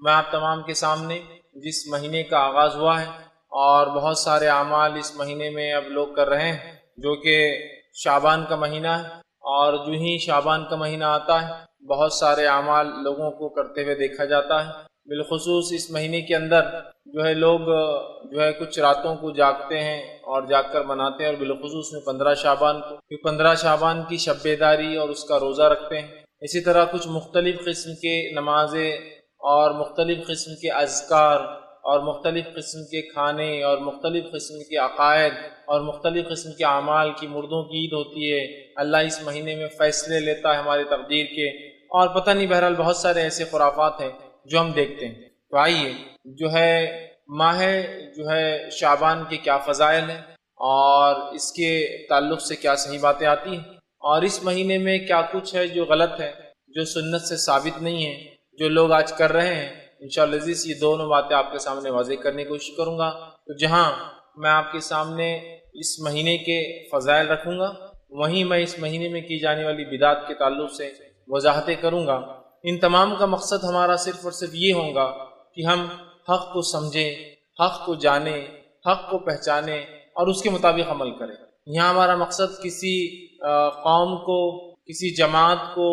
میں آپ تمام کے سامنے جس مہینے کا آغاز ہوا ہے اور بہت سارے اعمال اس مہینے میں اب لوگ کر رہے ہیں، جو کہ شعبان کا مہینہ ہے، اور جو ہی شعبان کا مہینہ آتا ہے بہت سارے اعمال لوگوں کو کرتے ہوئے دیکھا جاتا ہے۔ بالخصوص اس مہینے کے اندر لوگ کچھ راتوں کو جاگتے ہیں اور جاگ کر مناتے ہیں، اور بالخصوص میں 15 شعبان کو، کہ 15 شعبان کی شب بیداری اور اس کا روزہ رکھتے ہیں۔ اسی طرح کچھ مختلف قسم کے نمازیں اور مختلف قسم کے اذکار اور مختلف قسم کے کھانے اور مختلف قسم کے عقائد اور مختلف قسم کے اعمال کی مردوں کی عید ہوتی ہے۔ اللہ اس مہینے میں فیصلے لیتا ہے ہماری تقدیر کے، اور پتہ نہیں، بہرحال بہت سارے ایسے خرافات ہیں جو ہم دیکھتے ہیں۔ تو آئیے ماہ شعبان کے کیا فضائل ہیں اور اس کے تعلق سے کیا صحیح باتیں آتی ہیں، اور اس مہینے میں کیا کچھ ہے جو غلط ہے، جو سنت سے ثابت نہیں ہے، جو لوگ آج کر رہے ہیں۔ انشاءاللہ عزیز یہ دونوں باتیں آپ کے سامنے واضح کرنے کی کوشش کروں گا۔ تو جہاں میں آپ کے سامنے اس مہینے کے فضائل رکھوں گا، وہیں میں اس مہینے میں کی جانے والی بدعات کے تعلق سے وضاحتیں کروں گا۔ ان تمام کا مقصد ہمارا صرف اور صرف یہ ہوگا کہ ہم حق کو سمجھیں، حق کو جانیں، حق کو پہچانیں اور اس کے مطابق عمل کریں۔ یہاں ہمارا مقصد کسی قوم کو، کسی جماعت کو،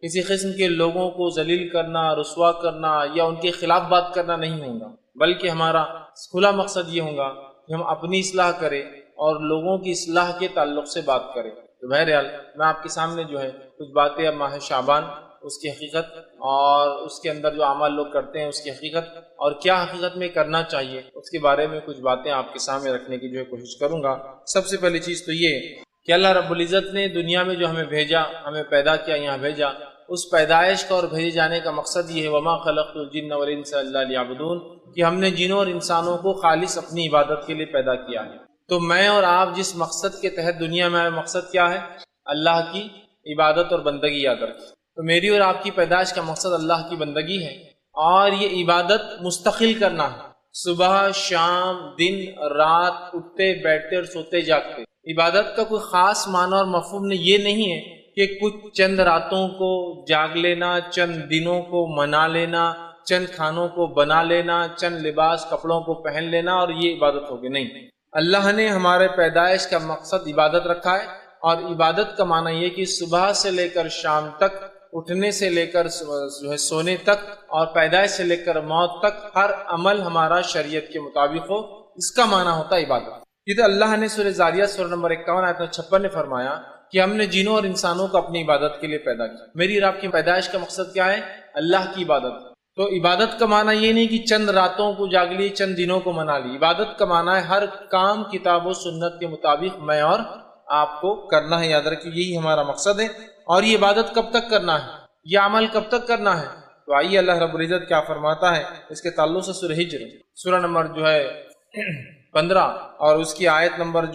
کسی قسم کے لوگوں کو ذلیل کرنا، رسوا کرنا یا ان کے خلاف بات کرنا نہیں ہوگا، بلکہ ہمارا کھلا مقصد یہ ہوگا کہ ہم اپنی اصلاح کریں اور لوگوں کی اصلاح کے تعلق سے بات کریں۔ تو بہرحال میں آپ کے سامنے کچھ باتیں اب ماہ شعبان، اس کی حقیقت اور اس کے اندر جو اعمال لوگ کرتے ہیں اس کی حقیقت اور کیا حقیقت میں کرنا چاہیے، اس کے بارے میں کچھ باتیں آپ کے سامنے رکھنے کی کوشش کروں گا۔ سب سے پہلی چیز تو یہ کہ اللہ رب العزت نے دنیا میں جو ہمیں بھیجا، ہمیں پیدا کیا، یہاں بھیجا، اس پیدائش کا اور بھیجے جانے کا مقصد یہ ہے وما خلقت الجن والانس الا لیعبدون، کہ ہم نے جنوں اور انسانوں کو خالص اپنی عبادت کے لیے پیدا کیا ہے۔ تو میں اور آپ جس مقصد کے تحت دنیا میں آئے، مقصد کیا ہے؟ اللہ کی عبادت اور بندگی یاد رکھیں۔ تو میری اور آپ کی پیدائش کا مقصد اللہ کی بندگی ہے، اور یہ عبادت مستقل کرنا ہے، صبح شام دن رات، اٹھتے بیٹھتے اور سوتے جاگتے۔ عبادت کا کوئی خاص معنی اور مفہوم یہ نہیں ہے کہ کچھ چند راتوں کو جاگ لینا، چند دنوں کو منا لینا، چند کھانوں کو بنا لینا، چند لباس کپڑوں کو پہن لینا اور یہ عبادت ہوگی۔ نہیں، اللہ نے ہمارے پیدائش کا مقصد عبادت رکھا ہے، اور عبادت کا معنی یہ کہ صبح سے لے کر شام تک، اٹھنے سے لے کر سونے تک، اور پیدائش سے لے کر موت تک ہر عمل ہمارا شریعت کے مطابق ہو، اس کا معنی ہوتا ہے عبادت۔ یہ تو اللہ نے سورہ زاریات سورہ نمبر 51 آیت 56 میں فرمایا کہ ہم نے جنوں اور انسانوں کو اپنی عبادت کے لیے پیدا کیا۔ میری اور آپ کی پیدائش کا مقصد کیا ہے؟ اللہ کی عبادت۔ تو عبادت کا معنی یہ نہیں کہ چند راتوں کو جاگ لی، چند دنوں کو منا لی۔ عبادت کا معنی ہے ہر کام کتاب و سنت کے مطابق میں اور آپ کو کرنا ہے۔ یاد رکھیے یہی ہمارا مقصد ہے۔ اور یہ عبادت کب تک کرنا ہے، یہ عمل کب تک کرنا ہے؟ تو آئیے اللہ رب العزت کیا فرماتا ہے اس کے تعلق سے۔ سورہ ہجر سورہ نمبر 15 اور اس کی آیت نمبر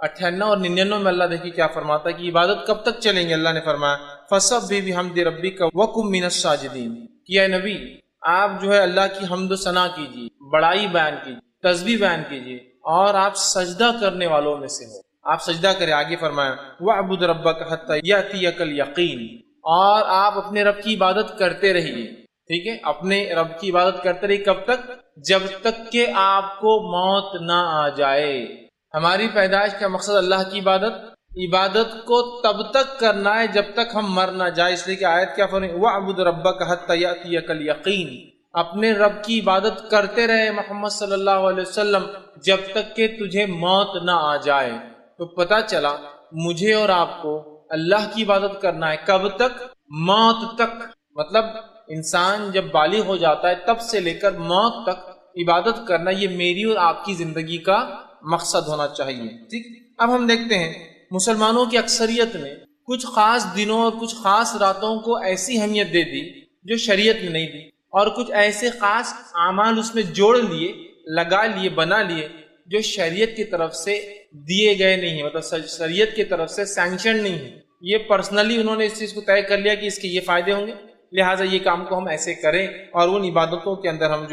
98 اور 99 میں اللہ دیکھیے کیا فرماتا ہے کہ عبادت کب تک چلیں گے۔ اللہ نے فرمایا فَسَبِّحْ بِحَمْدِ رَبِّكَ وَكُن مِّنَ السَّاجِدِينَ، کہ اے نبی آپ اللہ کی حمد و ثنا کیجیے، بڑائی بیان کیجیے، تسبیح بیان کیجیے، اور آپ سجدہ کرنے والوں میں سے ہو، آپ سجدہ کریں۔ آگے فرمایا وَاعْبُدْ رَبَّكَ حَتَّى يَأْتِيَكَ الْيَقِينُ، اور آپ اپنے رب کی عبادت کرتے رہیے۔ ٹھیک ہے، اپنے رب کی عبادت کرتے رہیے کب تک؟ جب تک کہ آپ کو موت نہ آ جائے۔ ہماری پیدائش کا مقصد اللہ کی عبادت کو تب تک کرنا ہے جب تک ہم مر نہ جائے۔ اس لیے کہ آیت کیا فرمائی وَاعْبُدْ رَبَّكَ حَتَّى يَأْتِيَكَ الْيَقِينُ، اپنے رب کی عبادت کرتے رہے محمد صلی اللہ علیہ وسلم جب تک کہ تجھے موت نہ آ جائے۔ تو پتہ چلا مجھے اور آپ کو اللہ کی عبادت کرنا ہے کب تک؟ موت تک۔ مطلب انسان جب بالغ ہو جاتا ہے تب سے لے کر موت تک عبادت کرنا، یہ میری اور آپ کی زندگی کا مقصد ہونا چاہیے۔ ٹھیک، اب ہم دیکھتے ہیں مسلمانوں کی اکثریت نے کچھ خاص دنوں اور کچھ خاص راتوں کو ایسی اہمیت دے دی جو شریعت میں نہیں دی، اور کچھ ایسے خاص اعمال اس میں جوڑ لیے، لگا لیے، بنا لیے جو شریعت کی طرف سے دیے گئے نہیں ہیں، مطلب شریعت کی طرف سے سینکشن نہیں ہے۔ یہ پرسنلی انہوں نے اس چیز کو طے کر لیا کہ اس کے یہ فائدے ہوں گے، لہٰذا یہ کام کو ہم ایسے کریں، اور ان عبادتوں کے اندر ہم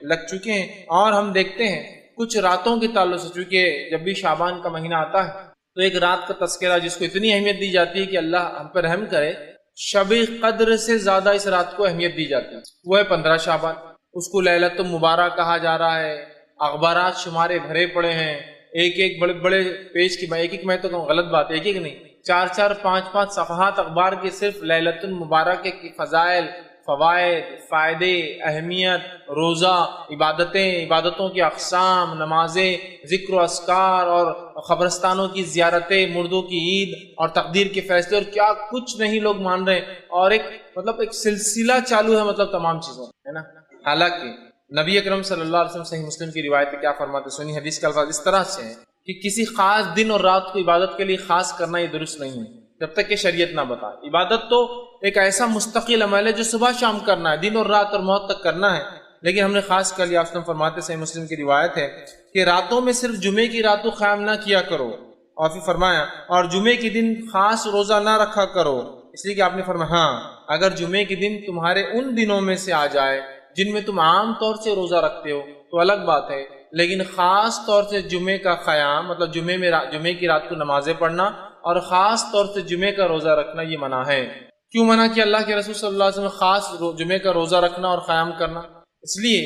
لگ چکے ہیں۔ اور ہم دیکھتے ہیں کچھ راتوں کے تعلق سے، چونکہ جب بھی شعبان کا مہینہ آتا ہے تو ایک رات کا تذکرہ جس کو اتنی اہمیت دی جاتی ہے کہ اللہ ہم پر رحم کرے، شب قدر سے زیادہ اس رات کو اہمیت دی جاتی ہے، وہ ہے 15 شعبان۔ اس کو لیلۃ المبارک کہا جا رہا ہے، اخبارات شمارے بھرے پڑے ہیں، ایک ایک بڑے بڑے پیج کی، ایک میں تو کہوں غلط بات ہے، ایک نہیں 4 5 صفحات اخبار کے صرف لیلۃ المبارک کے فضائل، فوائد، فائدے، اہمیت، روزہ، عبادتوں کی اقسام، نمازیں، ذکر و اذکار اور قبرستانوں کی زیارتیں، مردوں کی عید اور تقدیر کے فیصلے اور کیا کچھ نہیں لوگ مان رہے ہیں، اور ایک سلسلہ چالو ہے تمام چیزوں ہے نا۔ حالانکہ نبی اکرم صلی اللہ علیہ وسلم صحیح مسلم کی روایت میں کیا فرماتے، سنی حدیث کا الفاظ اس طرح سے ہے کہ کسی خاص دن اور رات کو عبادت کے لیے خاص کرنا یہ درست نہیں ہے جب تک کہ شریعت نہ بتائے۔ عبادت تو ایک ایسا مستقل عمل ہے جو صبح شام کرنا ہے، دن اور رات اور موت تک کرنا ہے، لیکن ہم نے خاص کر لیا۔ وسلم فرماتے، صحیح مسلم کی روایت ہے کہ راتوں میں صرف جمعے کی رات کو قیام نہ کیا کرو، اور پھر فرمایا اور جمعے کے دن خاص روزہ نہ رکھا کرو، اس لیے کہ آپ نے فرمایا ہاں اگر جمعے کے دن تمہارے ان دنوں میں سے آ جائے جن میں تم عام طور سے روزہ رکھتے ہو تو الگ بات ہے، لیکن خاص طور سے جمعے کا قیام جمعے کی رات کو نمازیں پڑھنا اور خاص طور سے جمعے کا روزہ رکھنا یہ منع ہے۔ کیوں منع کیا اللہ کے رسول صلی اللہ علیہ وسلم خاص جمعے کا روزہ رکھنا اور قیام کرنا؟ اس لیے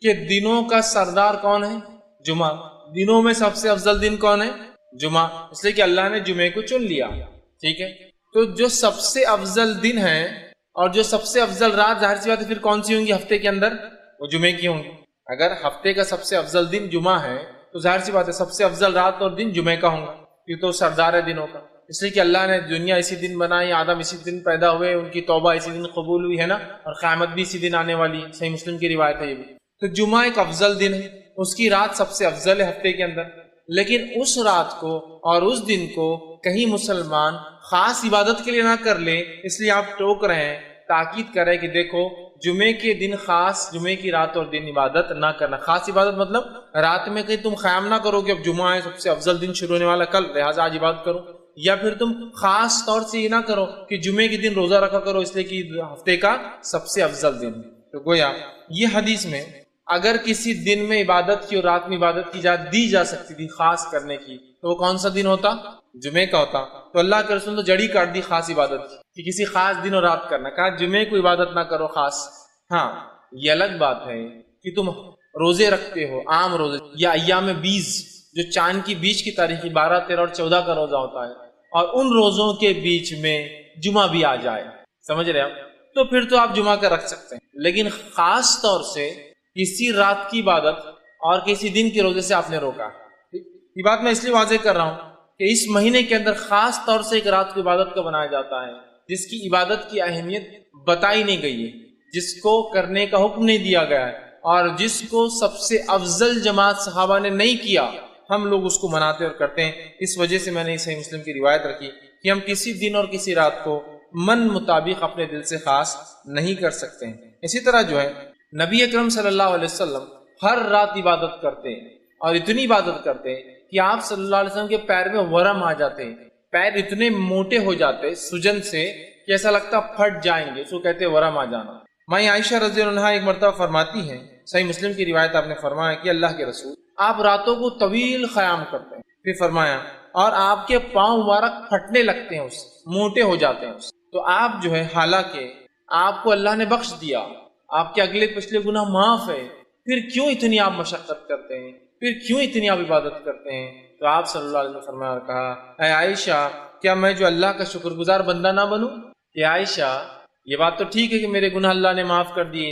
کہ دنوں کا سردار کون ہے؟ جمعہ۔ دنوں میں سب سے افضل دن کون ہے؟ جمعہ، اس لیے کہ اللہ نے جمعے کو چن لیا، ٹھیک ہے۔ تو جو سب سے افضل دن ہے اور جو سب سے افضل رات، ظاہر سی بات ہے پھر کون سی ہوں گی ہفتے کے اندر؟ وہ جمعے کی ہوں گی۔ اگر ہفتے کا سب سے افضل دن جمعہ ہے تو ظاہر سی بات ہے سب سے افضل رات اور دن جمعے کا ہوں گا، یہ تو سردار ہے دنوں کا۔ اس لیے کہ اللہ نے دنیا اسی دن بنائی، آدم اسی دن پیدا ہوئے، ان کی توبہ اسی دن قبول ہوئی ہے نا، اور قیامت بھی اسی دن آنے والی ہے، صحیح مسلم کی روایت ہے یہ بھی۔ تو جمعہ ایک افضل دن ہے، اس کی رات سب سے افضل ہے ہفتے کے اندر، لیکن اس رات کو اور اس دن کو کہیں مسلمان خاص عبادت کے لیے نہ کر لے، اس لیے آپ ٹوک رہے ہیں، تاکید کر رہے ہیں کہ دیکھو جمعے کے دن خاص، جمعے کی رات اور دن عبادت نہ کرنا۔ خاص عبادت مطلب رات میں کہیں تم قیام نہ کرو کہ اب جمعہ ہے، سب سے افضل دن شروع ہونے والا کل، لہٰذا آج عبادت کرو، یا پھر تم خاص طور سے یہ نہ کرو کہ جمعے کے دن روزہ رکھا کرو اس لیے کہ ہفتے کا سب سے افضل دن ہے۔ تو گویا یہ حدیث میں اگر کسی دن میں عبادت کی اور رات میں عبادت کی دی جا سکتی تھی خاص کرنے کی، تو وہ کون سا دن ہوتا؟ جمعے کا ہوتا۔ تو اللہ کے رسول نے جڑی کاٹ دی خاص عبادت کی کہ کسی خاص دن اور رات کرنا، کہا جمعے کو عبادت نہ کرو خاص۔ ہاں یہ الگ بات ہے کہ تم روزے رکھتے ہو، عام روزے یا ایام 20 جو چاند کی بیچ کی تاریخی 12 13 اور 14 کا روزہ ہوتا ہے، اور ان روزوں کے بیچ میں جمعہ بھی آ جائے، سمجھ رہے آپ، تو پھر تو آپ جمعہ کا رکھ سکتے ہیں، لیکن خاص طور سے کسی رات کی عبادت اور کسی دن کے روزے سے آپ نے روکا۔ یہ بات میں اس لیے واضح کر رہا ہوں کہ اس مہینے کے اندر خاص طور سے ایک رات کو عبادت کا بنایا جاتا ہے جس کی عبادت کی اہمیت بتائی نہیں گئی ہے، جس کو کرنے کا حکم نہیں دیا گیا ہے، اور جس کو سب سے افضل جماعت صحابہ نے نہیں کیا، ہم لوگ اس کو مناتے اور کرتے ہیں۔ اس وجہ سے میں نے صحیح مسلم کی روایت رکھی کہ ہم کسی دن اور کسی رات کو من مطابق اپنے دل سے خاص نہیں کر سکتے ہیں۔ اسی طرح جو ہے نبی اکرم صلی اللہ علیہ وسلم ہر رات عبادت کرتے ہیں، اور اتنی عبادت کرتے ہیں کہ آپ صلی اللہ علیہ وسلم کے پیر میں ورم آ جاتے ہیں، پیر اتنے موٹے ہو جاتے سجن سے کہ ایسا لگتا پھٹ جائیں گے، اس کو کہتے ہیں ورم آ جانا۔ ماں عائشہ رضی اللہ عنہا ایک مرتبہ فرماتی ہیں، صحیح مسلم کی روایت آپ نے فرمایا کہ اللہ کے رسول آپ راتوں کو طویل قیام کرتے ہیں، پھر فرمایا اور آپ کے پاؤں مبارک پھٹنے لگتے ہیں، اس موٹے ہو جاتے ہیں اس، تو آپ جو ہے حالانکہ آپ کو اللہ نے بخش دیا، آپ کے اگلے پچھلے گناہ معاف ہے، پھر کیوں اتنی آپ مشقت کرتے ہیں، پھر کیوں اتنی آپ عبادت کرتے ہیں؟ تو آپ صلی اللہ علیہ وسلم نے فرمایا اور کہا، اے عائشہ کیا میں جو اللہ کا شکر گزار بندہ نہ بنوں؟ کہ عائشہ یہ بات تو ٹھیک ہے کہ میرے گناہ اللہ نے معاف کر دیے،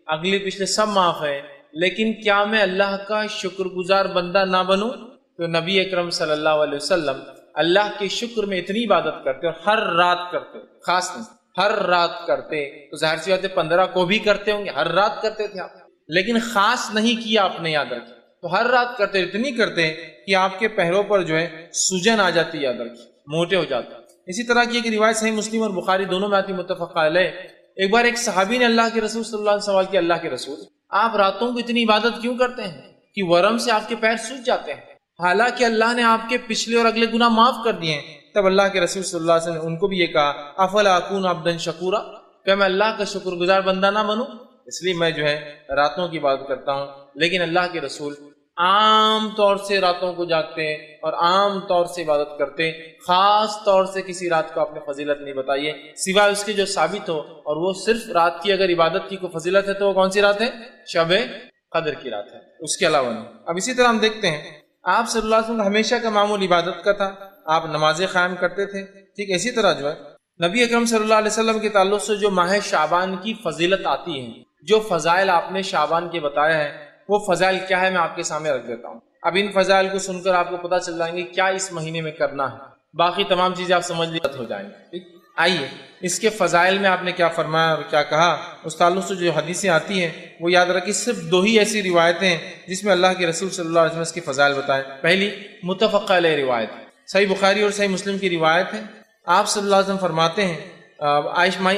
اگلے پچھلے سب معاف ہے، لیکن کیا میں اللہ کا شکر گزار بندہ نہ بنوں؟ تو نبی اکرم صلی اللہ علیہ وسلم اللہ کے شکر میں اتنی عبادت کرتے اور ہر رات کرتے، خاص نہیں ہر رات کرتے، تو ظاہر سی بات ہے 15 کو بھی کرتے ہوں گے، ہر رات کرتے تھے آپ، لیکن خاص نہیں کیا آپ نے، یاد رکھیں، تو ہر رات کرتے، اتنی کرتے کہ آپ کے پیروں پر جو ہے سجن آ جاتی، یاد رکھیں، موٹے ہو جاتے۔ اسی طرح کی ایک روایت صحیح مسلم اور بخاری دونوں میں آتی، متفق علیہ، ایک بار ایک صحابی نے اللہ کے رسول صلی اللہ علیہ وسلم سوال کیا، اللہ کے رسول آپ راتوں کو اتنی عبادت کیوں کرتے ہیں کہ ورم سے آپ کے پیر سوج جاتے ہیں، حالانکہ اللہ نے آپ کے پچھلے اور اگلے گناہ معاف کر دیے ہیں؟ تب اللہ کے رسول صلی اللہ علیہ وسلم نے ان کو بھی یہ کہا، افلا اکون عبدا شکورا، کیا میں اللہ کا شکر گزار بندہ نہ بنوں؟ اس لیے میں جو ہے راتوں کی عبادت کرتا ہوں، لیکن اللہ کے رسول عام طور سے راتوں کو جاگتے ہیں اور عام طور سے عبادت کرتے ہیں، خاص طور سے کسی رات کو آپ نے فضیلت نہیں بتائی ہے سوائے اس کے جو ثابت ہو، اور وہ صرف رات کی اگر عبادت کی کوئی فضیلت ہے تو وہ کون سی رات ہے؟ شب قدر کی رات ہے، اس کے علاوہ نہیں۔ اب اسی طرح ہم دیکھتے ہیں آپ صلی اللہ علیہ وسلم ہمیشہ کا معمول عبادت کا تھا، آپ نمازیں قائم کرتے تھے، ٹھیک اسی طرح جو ہے نبی اکرم صلی اللہ علیہ وسلم کے تعلق سے جو ماہ شعبان کی فضیلت آتی ہے، جو فضائل آپ نے شعبان کے بتایا ہے، وہ فضائل کیا ہے میں آپ کے سامنے رکھ دیتا ہوں۔ اب ان فضائل کو سن کر آپ کو پتہ چل جائیں گے کیا اس مہینے میں کرنا ہے، باقی تمام چیزیں آپ سمجھ لیے ہو جائیں گے، ٹھیک۔ آئیے اس کے فضائل میں آپ نے کیا فرمایا اور کیا کہا، اس تعلق سے جو حدیثیں آتی ہیں وہ یاد رکھیں، صرف 2 ہی ایسی روایتیں ہیں جس میں اللہ کے رسول صلی اللہ علیہ وسلم اس کے فضائل بتائے۔ پہلی متفق علیہ روایت، صحیح بخاری اور صحیح مسلم کی روایت ہے، آپ صلی اللہ علیہ وسلم فرماتے ہیں،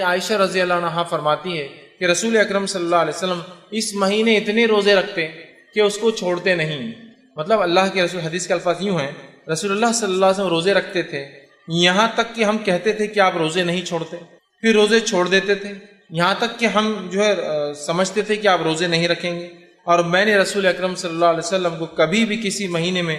عائشہ رضی اللہ عنہا فرماتی ہے کہ رسول اکرم صلی اللہ علیہ وسلم اس مہینے اتنے روزے رکھتے کہ اس کو چھوڑتے نہیں۔ مطلب اللہ کے رسول، حدیث کے الفاظ یوں ہیں، رسول اللہ صلی اللہ علیہ وسلم روزے رکھتے تھے یہاں تک کہ ہم کہتے تھے کہ آپ روزے نہیں چھوڑتے، پھر روزے چھوڑ دیتے تھے یہاں تک کہ ہم جو ہے سمجھتے تھے کہ آپ روزے نہیں رکھیں گے، اور میں نے رسول اکرم صلی اللہ علیہ وسلم کو کبھی بھی کسی مہینے میں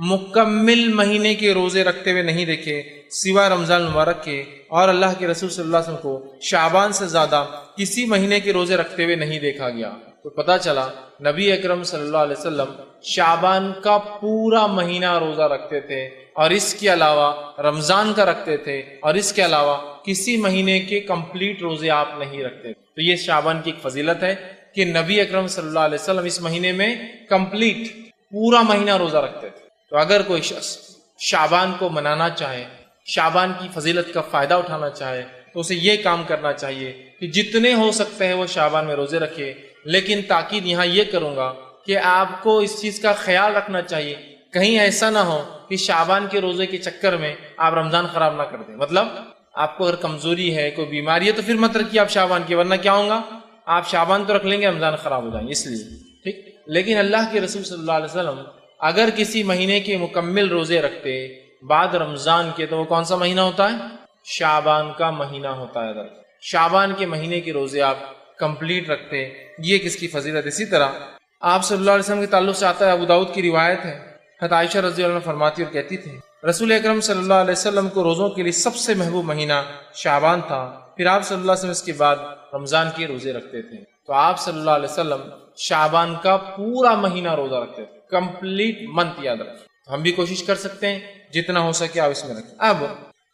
مکمل مہینے کے روزے رکھتے ہوئے نہیں دیکھے سوائے رمضان المبارک کے، اور اللہ کے رسول صلی اللہ علیہ وسلم کو شعبان سے زیادہ کسی مہینے کے روزے رکھتے ہوئے نہیں دیکھا گیا۔ تو پتہ چلا نبی اکرم صلی اللہ علیہ وسلم شعبان کا پورا مہینہ روزہ رکھتے تھے، اور اس کے علاوہ رمضان کا رکھتے تھے، اور اس کے علاوہ کسی مہینے کے کمپلیٹ روزے آپ نہیں رکھتے۔ تو یہ شعبان کی ایک فضیلت ہے کہ نبی اکرم صلی اللہ علیہ وسلم اس مہینے میں کمپلیٹ پورا مہینہ روزہ رکھتے تھے۔ تو اگر کوئی شخص شعبان کو منانا چاہے، شعبان کی فضیلت کا فائدہ اٹھانا چاہے، تو اسے یہ کام کرنا چاہیے کہ جتنے ہو سکتے ہیں وہ شعبان میں روزے رکھے، لیکن تاکید یہاں یہ کروں گا کہ آپ کو اس چیز کا خیال رکھنا چاہیے کہیں ایسا نہ ہو کہ شعبان کے روزے کے چکر میں آپ رمضان خراب نہ کر دیں۔ مطلب آپ کو اگر کمزوری ہے، کوئی بیماری ہے، تو پھر مت رکھیے آپ شعبان کی، ورنہ کیا ہوگا، آپ شعبان تو رکھ لیں گے، رمضان خراب ہو جائیں گے، اس لیے ٹھیک۔ لیکن اللہ کے رسول صلی اللہ علیہ وسلم اگر کسی مہینے کے مکمل روزے رکھتے بعد رمضان کے، تو وہ کون سا مہینہ ہوتا ہے؟ شعبان کا مہینہ ہوتا ہے۔ شعبان کے مہینے کے روزے آپ کمپلیٹ رکھتے، یہ کس کی فضیلت۔ اسی طرح آپ صلی اللہ علیہ وسلم کے تعلق سے آتا ہے، ابو داؤد کی روایت ہے، حضرت عائشہ رضی اللہ عنہ فرماتی اور کہتی تھی رسول اکرم صلی اللہ علیہ وسلم کو روزوں کے لیے سب سے محبوب مہینہ شعبان تھا، پھر آپ صلی اللہ علیہ وسلم اس کے بعد رمضان کے روزے رکھتے تھے۔ تو آپ صلی اللہ علیہ وسلم شعبان کا پورا مہینہ روزہ رکھتے تھے، کمپلیٹ منتھ یاد رکھیں۔ ہم بھی کوشش کر سکتے ہیں جتنا ہو سکے آپ اس میں رکھیں۔ اب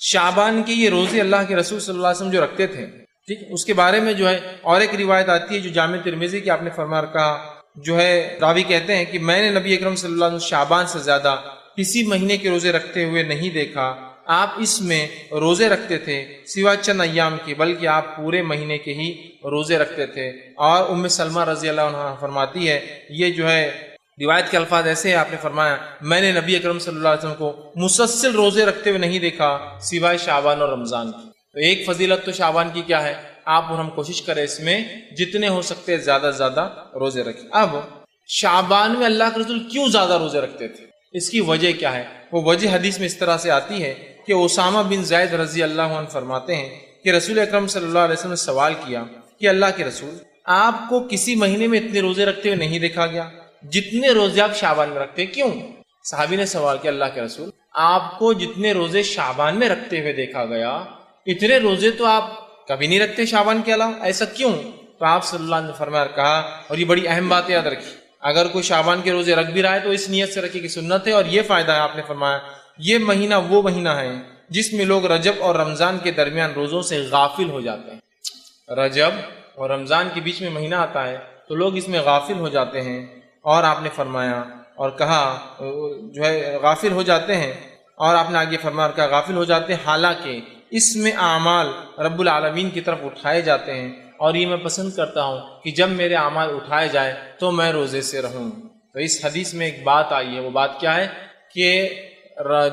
شعبان کے یہ روزے اللہ کے رسول صلی اللہ علیہ وسلم جو رکھتے تھے، ٹھیک، اس کے بارے میں جو ہے اور ایک روایت آتی ہے جو جامع ترمذی کی، آپ نے فرمایا کہا، جو ہے راوی کہتے ہیں کہ میں نے نبی اکرم صلی اللہ علیہ وسلم شعبان سے زیادہ کسی مہینے کے روزے رکھتے ہوئے نہیں دیکھا، آپ اس میں روزے رکھتے تھے سوا چند ایام کے، بلکہ آپ پورے مہینے کے ہی روزے رکھتے تھے۔ اور ام سلمہ رضی اللہ عنہ فرماتی ہے، یہ جو ہے روایت کے الفاظ ایسے ہیں، آپ نے فرمایا میں نے نبی اکرم صلی اللہ علیہ وسلم کو مسلسل روزے رکھتے ہوئے نہیں دیکھا سوائے شعبان اور رمضان کی۔ تو ایک فضیلت تو شعبان کی کیا ہے، آپ اور ہم کوشش کریں اس میں جتنے ہو سکتے زیادہ سے زیادہ روزے رکھیں۔ اب شعبان میں اللہ کے رسول کیوں زیادہ روزے رکھتے تھے، اس کی وجہ کیا ہے؟ وہ وجہ حدیث میں اس طرح سے آتی ہے کہ اسامہ بن زید رضی اللہ عنہ فرماتے ہیں کہ رسول اکرم صلی اللہ علیہ وسلم نے سوال کیا کہ اللہ کے رسول، آپ کو کسی مہینے میں اتنے روزے رکھتے ہوئے نہیں دیکھا گیا جتنے روزے آپ شعبان میں رکھتے، کیوں؟ صحابی نے سوال کیا اللہ کے رسول، آپ کو جتنے روزے شعبان میں رکھتے ہوئے دیکھا گیا اتنے روزے تو آپ کبھی نہیں رکھتے شعبان کے علاوہ، ایسا کیوں؟ تو آپ صلی اللہ علیہ وسلم نے فرمایا کہا، اور یہ بڑی اہم بات یاد رکھی، اگر کوئی شعبان کے روزے رکھ بھی رہا ہے تو اس نیت سے رکھے کہ سنت ہے، اور یہ فائدہ ہے، آپ نے فرمایا یہ مہینہ وہ مہینہ ہے جس میں لوگ رجب اور رمضان کے درمیان روزوں سے غافل ہو جاتے ہیں۔ رجب اور رمضان کے بیچ میں مہینہ آتا ہے تو لوگ اس میں غافل ہو جاتے ہیں، اور آپ نے فرمایا اور کہا جو ہے غافل ہو جاتے ہیں، اور آپ نے آگے فرمایا اور کہا غافل ہو جاتے ہیں، حالانکہ اس میں اعمال رب العالمین کی طرف اٹھائے جاتے ہیں، اور یہ میں پسند کرتا ہوں کہ جب میرے اعمال اٹھائے جائے تو میں روزے سے رہوں۔ تو اس حدیث میں ایک بات آئی ہے، وہ بات کیا ہے کہ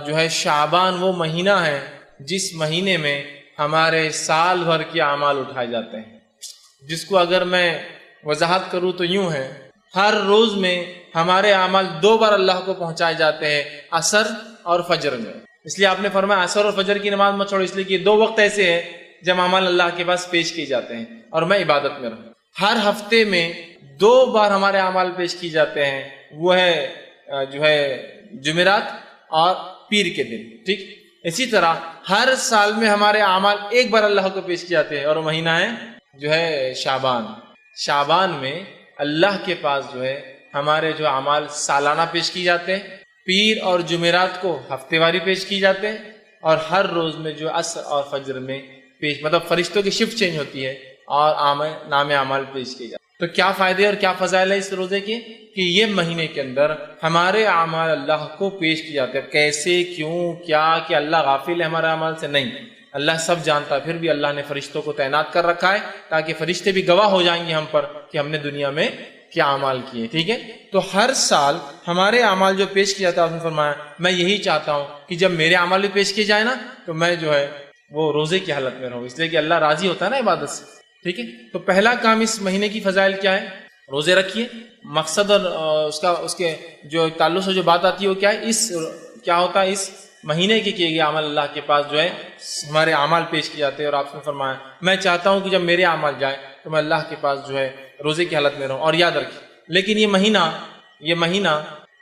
جو ہے شعبان وہ مہینہ ہے جس مہینے میں ہمارے سال بھر کے اعمال اٹھائے جاتے ہیں، جس کو اگر میں وضاحت کروں تو یوں ہے، ہر روز میں ہمارے اعمال 2 بار اللہ کو پہنچائے جاتے ہیں، عصر اور فجر میں۔ اس لیے آپ نے فرمایا عصر اور فجر کی نماز مت چھوڑو، اس لیے کہ 2 وقت ایسے ہیں جب اعمال اللہ کے پاس پیش کیے جاتے ہیں اور میں عبادت میں رہوں۔ ہر ہفتے میں 2 بار ہمارے اعمال پیش کیے جاتے ہیں، وہ ہے جو ہے جمعرات اور پیر کے دن، ٹھیک۔ اسی طرح ہر سال میں ہمارے اعمال ایک بار اللہ کو پیش کیے جاتے ہیں، اور وہ مہینہ ہے جو ہے شعبان۔ شعبان میں اللہ کے پاس جو ہے ہمارے جو اعمال سالانہ پیش کیے جاتے ہیں، پیر اور جمعرات کو ہفتے واری پیش کیے جاتے ہیں، اور ہر روز میں جو عصر اور فجر میں پیش، مطلب فرشتوں کی شفٹ چینج ہوتی ہے اور نام اعمال پیش کیے جاتے ہیں۔ تو کیا فائدے اور کیا فضائل ہے اس روزے کے، کہ یہ مہینے کے اندر ہمارے اعمال اللہ کو پیش کیے جاتے ہیں۔ کیسے، کیوں، کیا کہ اللہ غافل ہے ہمارے اعمال سے؟ نہیں، اللہ سب جانتا ہے، پھر بھی اللہ نے فرشتوں کو تعینات کر رکھا ہے تاکہ فرشتے بھی گواہ ہو جائیں گے ہم پر کہ ہم نے دنیا میں کیا اعمال کیے، ٹھیک ہے۔ تو ہر سال ہمارے اعمال جو پیش کیا جاتا ہے، آپ نے فرمایا میں یہی چاہتا ہوں کہ جب میرے اعمال بھی پیش کیے جائیں نا تو میں جو ہے وہ روزے کی حالت میں رہوں، اس لیے کہ اللہ راضی ہوتا ہے نا عبادت سے، ٹھیک ہے۔ تو پہلا کام اس مہینے کی فضائل کیا ہے؟ روزے رکھیے۔ مقصد اور اس کے جو تعلق سے جو بات آتی ہے وہ کیا ہے؟ کیا ہوتا ہے اس مہینے کے کیے گئے عمل اللہ کے پاس جو ہے ہمارے اعمال پیش کیے جاتے ہیں، اور آپ نے فرمایا میں چاہتا ہوں کہ جب میرے اعمال جائیں تو میں اللہ کے پاس جو ہے روزے کی حالت میں رہوں۔ اور یاد رکھیے، لیکن یہ مہینہ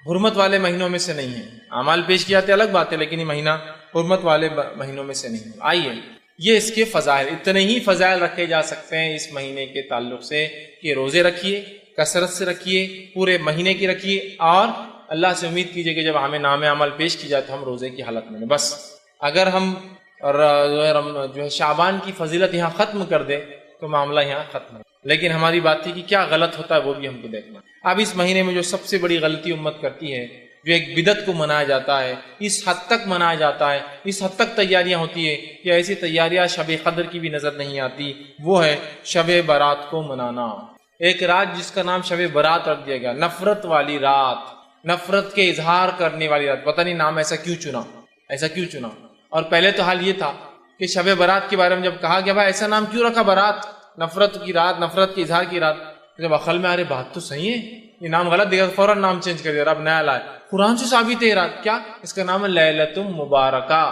حرمت والے مہینوں میں سے نہیں ہے۔ اعمال پیش کیے جاتے الگ بات ہے، لیکن یہ مہینہ حرمت والے مہینوں میں سے نہیں ہے۔ آئیے یہ اس کے فضائل، اتنے ہی فضائل رکھے جا سکتے ہیں اس مہینے کے تعلق سے کہ روزے رکھیے، کثرت سے رکھیے، پورے مہینے کی رکھیے، اور اللہ سے امید کیجئے کہ جب ہمیں نام عمل پیش کی جائے تو ہم روزے کی حالت میں بس۔ اگر ہم جو ہے شعبان کی فضیلت یہاں ختم کر دے تو معاملہ یہاں ختم ہے، لیکن ہماری بات تھی کہ کیا غلط ہوتا ہے وہ بھی ہم کو دیکھنا۔ اب اس مہینے میں جو سب سے بڑی غلطی امت کرتی ہے، جو ایک بدعت کو منایا جاتا ہے، اس حد تک منایا جاتا ہے، اس حد تک تیاریاں ہوتی ہے کہ ایسی تیاریاں شب قدر کی بھی نظر نہیں آتی، وہ ہے شب برات کو منانا۔ ایک رات جس کا نام شب برات رکھ دیا گیا، نفرت والی رات، نفرت کے اظہار کرنے والی رات۔ پتہ نہیں نام ایسا کیوں چنا۔ اور پہلے تو حال یہ تھا کہ شب برات کے بارے میں جب کہا گیا بھائی ایسا نام کیوں رکھا برات، نفرت کی رات، نفرت کے اظہار کی رات، جب عقل میں ارے بات تو صحیح ہے، یہ نام غلط دیا، فوراً نام چینج کر دیا، اب نیا لائے۔ قرآن سے ثابت ہے یہ رات، کیا اس کا نام ہے لیلۃ مبارکہ۔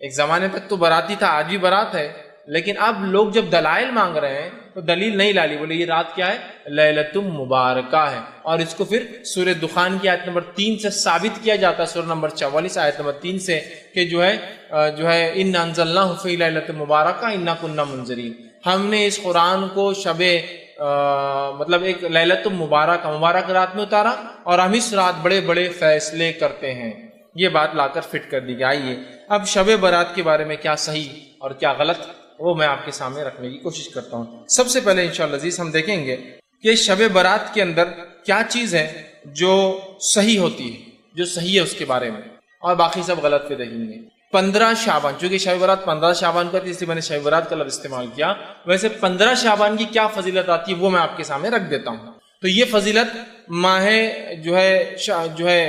ایک زمانے تک تو براتی تھا، آج بھی برات ہے، لیکن اب لوگ جب دلائل مانگ رہے ہیں تو دلیل نہیں لالی، بولے یہ رات کیا ہے؟ لیلۃ مبارکہ ہے۔ اور اس کو پھر سورہ دخان کی آیت نمبر 3 سے ثابت کیا جاتا ہے، سورہ نمبر 44 آیت نمبر 3 سے، کہ جو ہے اِنَّا أَنزَلْنَاهُ فِي لَيْلَةٍ مُبَارَكَةٍ إِنَّا كُنَّا مُنذِرِينَ، ہم نے اس قرآن کو مطلب ایک لیلۃ مبارک رات میں اتارا، اور ہم اس رات بڑے بڑے فیصلے کرتے ہیں۔ یہ بات لا کر فٹ کر دی گئی۔ آئیے اب شب برات کے بارے میں کیا صحیح اور کیا غلط وہ میں آپ کے سامنے رکھنے کی کوشش کرتا ہوں۔ سب سے پہلے انشاءاللہ عزیز ہم دیکھیں گے کہ شب برات کے اندر کیا چیز ہے جو صحیح ہوتی ہے، جو صحیح ہے اس کے بارے میں، اور باقی سب غلط پہ دیکھیں گے۔ 15 شعبان، چونکہ شب برات 15 شعبان کو آتی ہے، اس لیے میں نے شب برات کا لفظ استعمال کیا۔ ویسے 15 شعبان کی کیا فضیلت آتی ہے وہ میں آپ کے سامنے رکھ دیتا ہوں۔ تو یہ فضیلت ماہ جو ہے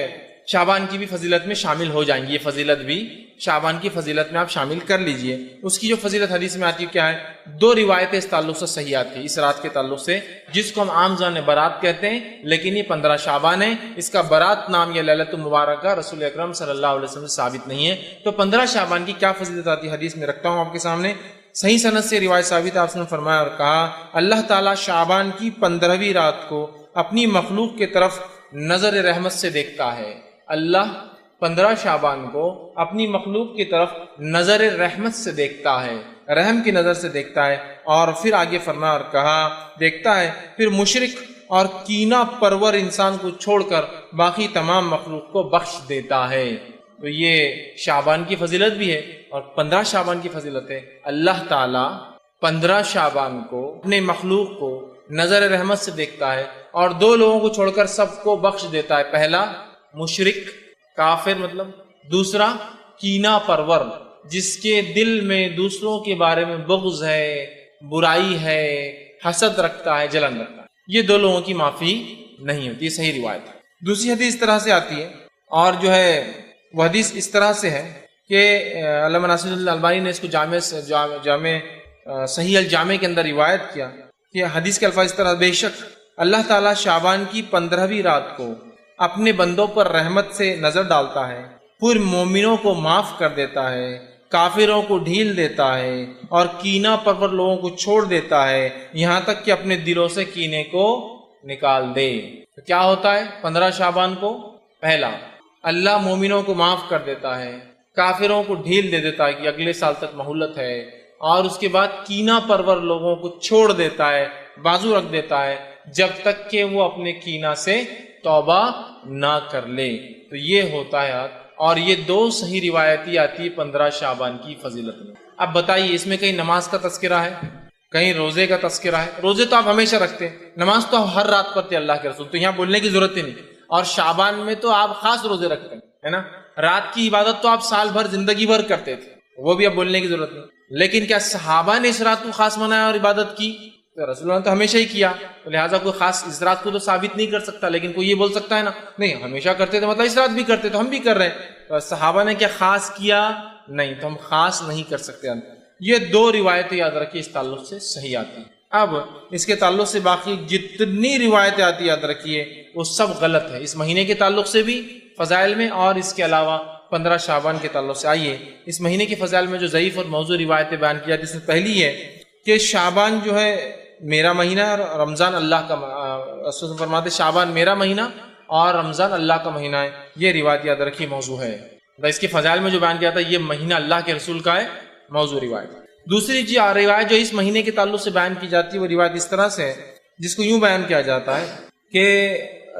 شعبان کی بھی فضیلت میں شامل ہو جائیں گی، یہ فضیلت بھی شعبان کی فضیلت میں آپ شامل کر لیجئے۔ اس کی جو فضیلت حدیث میں آتی ہے کیا ہے؟ 2 روایتیں اس تعلق سے صحیح آتی ہیں، اس رات کے تعلق سے، جس کو ہم عام زبان میں برات کہتے ہیں، لیکن یہ 15 شعبان ہے۔ اس کا برات نام یا لیلۃ مبارکہ رسول اکرم صلی اللہ علیہ وسلم سے ثابت نہیں ہے۔ تو 15 شعبان کی کیا فضیلت آتی ہے حدیث میں رکھتا ہوں آپ کے سامنے۔ صحیح سند سے روایت ثابت ہے، آپ نے فرمایا اور کہا اللہ تعالیٰ شعبان کی 15ویں رات کو اپنی مخلوق کے طرف نظر رحمت سے دیکھتا ہے۔ اللہ 15 شعبان کو اپنی مخلوق کی طرف نظر رحمت سے دیکھتا ہے، رحم کی نظر سے دیکھتا ہے، اور پھر آگے فرمایا اور کہا دیکھتا ہے، پھر مشرک اور کینہ پرور انسان کو چھوڑ کر باقی تمام مخلوق کو بخش دیتا ہے۔ تو یہ شعبان کی فضیلت بھی ہے اور 15 شعبان کی فضیلت ہے۔ اللہ تعالیٰ 15 شعبان کو اپنے مخلوق کو نظر رحمت سے دیکھتا ہے اور 2 لوگوں کو چھوڑ کر سب کو بخش دیتا ہے۔ پہلا مشرک، کافر مطلب، دوسرا کینہ پرور، جس کے دل میں دوسروں کے بارے میں بغض ہے، برائی ہے، حسد رکھتا ہے، جلن رکھتا ہے، یہ 2 لوگوں کی معافی نہیں ہوتی۔ یہ صحیح روایت ہے۔ دوسری حدیث اس طرح سے آتی ہے، اور جو ہے وہ حدیث اس طرح سے ہے کہ علامہ ناصر الالبانی نے اس کو جامع صحیح الجامع کے اندر روایت کیا کہ حدیث کے الفاظ اس طرح، بے شک اللہ تعالیٰ شعبان کی 15ویں رات کو اپنے بندوں پر رحمت سے نظر ڈالتا ہے، پھر مومنوں کو معاف کر دیتا ہے، کافروں کو ڈھیل دیتا ہے، اور کینہ پرور لوگوں کو چھوڑ دیتا ہے، یہاں تک کہ اپنے دلوں سے کینے کو نکال دے۔ تو کیا ہوتا ہے 15 شعبان کو؟ پہلا، اللہ مومنوں کو معاف کر دیتا ہے، کافروں کو ڈھیل دے دیتا ہے کہ اگلے سال تک مہلت ہے، اور اس کے بعد کینہ پرور لوگوں کو چھوڑ دیتا ہے، بازو رکھ دیتا ہے جب تک کہ وہ اپنے کینہ سے توبہ نہ کر لے۔ تو یہ ہوتا ہے، اور یہ دو صحیح روایتی آتی ہے 15 شعبان کی فضیلت میں۔ اب بتائیے اس میں کہیں نماز کا تذکرہ ہے، کہیں روزے کا تذکرہ ہے؟ روزے تو آپ ہمیشہ رکھتے ہیں، نماز تو آپ ہر رات پڑھتے اللہ کے رسول، تو یہاں بولنے کی ضرورت ہی نہیں۔ اور شعبان میں تو آپ خاص روزے رکھتے ہیں، ہے نا؟ رات کی عبادت تو آپ سال بھر زندگی بھر کرتے تھے، وہ بھی اب بولنے کی ضرورت نہیں۔ لیکن کیا صحابہ نے اس رات کو خاص منایا اور عبادت کی؟ تو رسول اللہ نے تو ہمیشہ ہی کیا، تو لہٰذا کوئی خاص اس رات کو تو ثابت نہیں کر سکتا، لیکن کوئی یہ بول سکتا ہے نا نہیں ہمیشہ کرتے تھے مطلب اس رات بھی کرتے تو ہم بھی کر رہے ہیں۔ تو صحابہ نے کیا خاص کیا؟ نہیں، تو ہم خاص نہیں کر سکتے۔ یہ دو روایتیں یاد رکھیے اس تعلق سے صحیح آتی ہیں۔ اب اس کے تعلق سے باقی جتنی روایتیں آتی یاد رکھیے وہ سب غلط ہے، اس مہینے کے تعلق سے بھی فضائل میں، اور اس کے علاوہ 15 شعبان کے تعلق سے۔ آئیے اس مہینے کے فضائل میں جو ضعیف اور موضوع روایتیں بیان کی جاتی ہیں، جس میں پہلی ہے کہ شعبان جو ہے میرا مہینہ ہے اور رمضان اللہ کا، رسول فرماتے شعبان میرا مہینہ اور رمضان اللہ کا مہینہ ہے، یہ روایت یاد رکھیے موضوع ہے۔ اس کے فضائل میں جو بیان کیا تھا یہ مہینہ اللہ کے رسول کا ہے، موضوع روایت۔ دوسری روایت جو اس مہینے کے تعلق سے بیان کی جاتی ہے وہ روایت اس طرح سے ہے جس کو یوں بیان کیا جاتا ہے کہ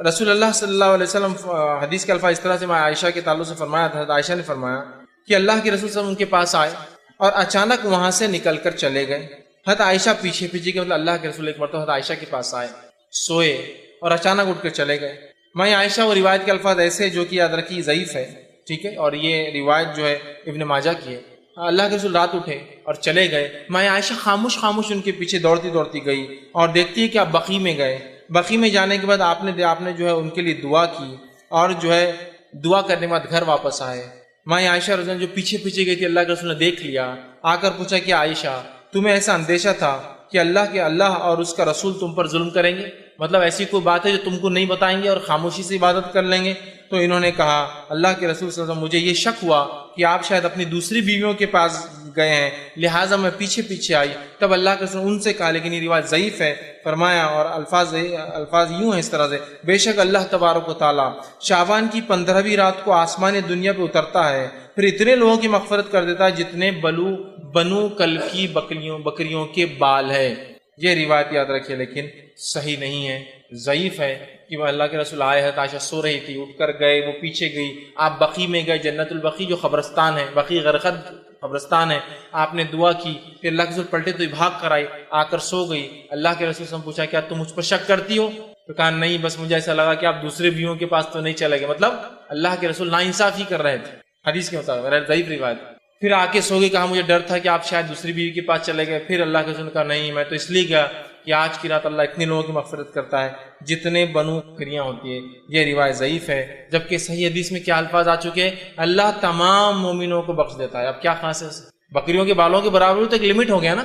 رسول اللہ صلی اللہ علیہ وسلم، حدیث کے الفاظ اس طرح سے میں عائشہ کے تعلق سے فرمایا تھا، عائشہ نے فرمایا کہ اللہ کے رسول صلی اللہ علیہ وسلم ان کے پاس آئے اور اچانک وہاں سے نکل کر چلے گئے۔ حضرت عائشہ پیچھے کے مطلب اللہ کے رسول ایک مرتبہ حضرت عائشہ کے پاس آئے، سوئے اور اچانک اٹھ کر چلے گئے۔ میں عائشہ وہ روایت کے الفاظ ایسے جو کہ یاد رکھی ضعیف ہے، ٹھیک ہے، اور یہ روایت جو ہے ابن ماجہ کی ہے۔ اللہ کے رسول رات اٹھے اور چلے گئے، میں عائشہ خاموش ان کے پیچھے دوڑتی گئی اور دیکھتی ہے کہ آپ بقیع میں گئے۔ بقیع میں جانے کے بعد آپ نے جو ہے ان کے لیے دعا کی، اور جو ہے دعا کرنے کے بعد گھر واپس آئے۔ میں عائشہ رضی اللہ عنہا جو پیچھے گئی تھی، اللہ کے رسول نے دیکھ لیا، آ کر پوچھا کہ عائشہ تمہیں ایسا اندیشہ تھا کہ اللہ اور اس کا رسول تم پر ظلم کریں گے؟ مطلب ایسی کوئی بات ہے جو تم کو نہیں بتائیں گے اور خاموشی سے عبادت کر لیں گے؟ تو انہوں نے کہا اللہ کے رسول صلی اللہ علیہ وسلم مجھے یہ شک ہوا کہ آپ شاید اپنی دوسری بیویوں کے پاس گئے ہیں، لہٰذا میں پیچھے آئی۔ تب اللہ کے رسول ان سے کہا، لیکن یہ روایت ضعیف ہے، فرمایا اور الفاظ یوں ہیں اس طرح سے، بے شک اللہ تبارک و تعالیٰ شعبان کی 15ویں رات کو آسمان دنیا پہ اترتا ہے، پھر اتنے لوگوں کی مغفرت کر دیتا ہے جتنے بنو کل کی بکریوں کے بال ہے۔ یہ روایت یاد رکھیے لیکن صحیح نہیں ہے، ضعیف ہے، کہ وہ اللہ کے رسول آئے ہیں، عائشہ سو رہی تھی، اٹھ کر گئے، وہ پیچھے گئی، آپ بقیع میں گئے، جنت البقیع جو قبرستان ہے، بقیع غرقد قبرستان ہے، آپ نے دعا کی، پھر اللہ کے رسول پلٹے تو بھاگ کر آئی، آ کر سو گئی۔ اللہ کے رسول سے پوچھا کیا تم مجھ پر شک کرتی ہو؟ تو کہا نہیں، بس مجھے ایسا لگا کہ آپ دوسرے بیویوں کے پاس تو نہیں چلے گئے، مطلب اللہ کے رسول ناانصافی کر رہے تھے حدیث کے مطابق، ضعیف روایت۔ پھر آ کے سو گئی، کہا مجھے ڈر تھا کہ آپ شاید دوسری بیوی کے پاس چلے گئے۔ پھر اللہ کے رسول نے کہا نہیں، میں تو اس لیے گیا کہ آج کی رات اللہ اتنے لوگوں کی مغفرت کرتا ہے جتنے بنو بکریاں ہوتی ہیں۔ یہ روایت ضعیف ہے، جبکہ صحیح حدیث میں کیا الفاظ آ چکے ہیں، اللہ تمام مومنوں کو بخش دیتا ہے۔ اب کیا خاص ہے، بکریوں کے بالوں کے برابر تو ایک لمٹ ہو گیا نا،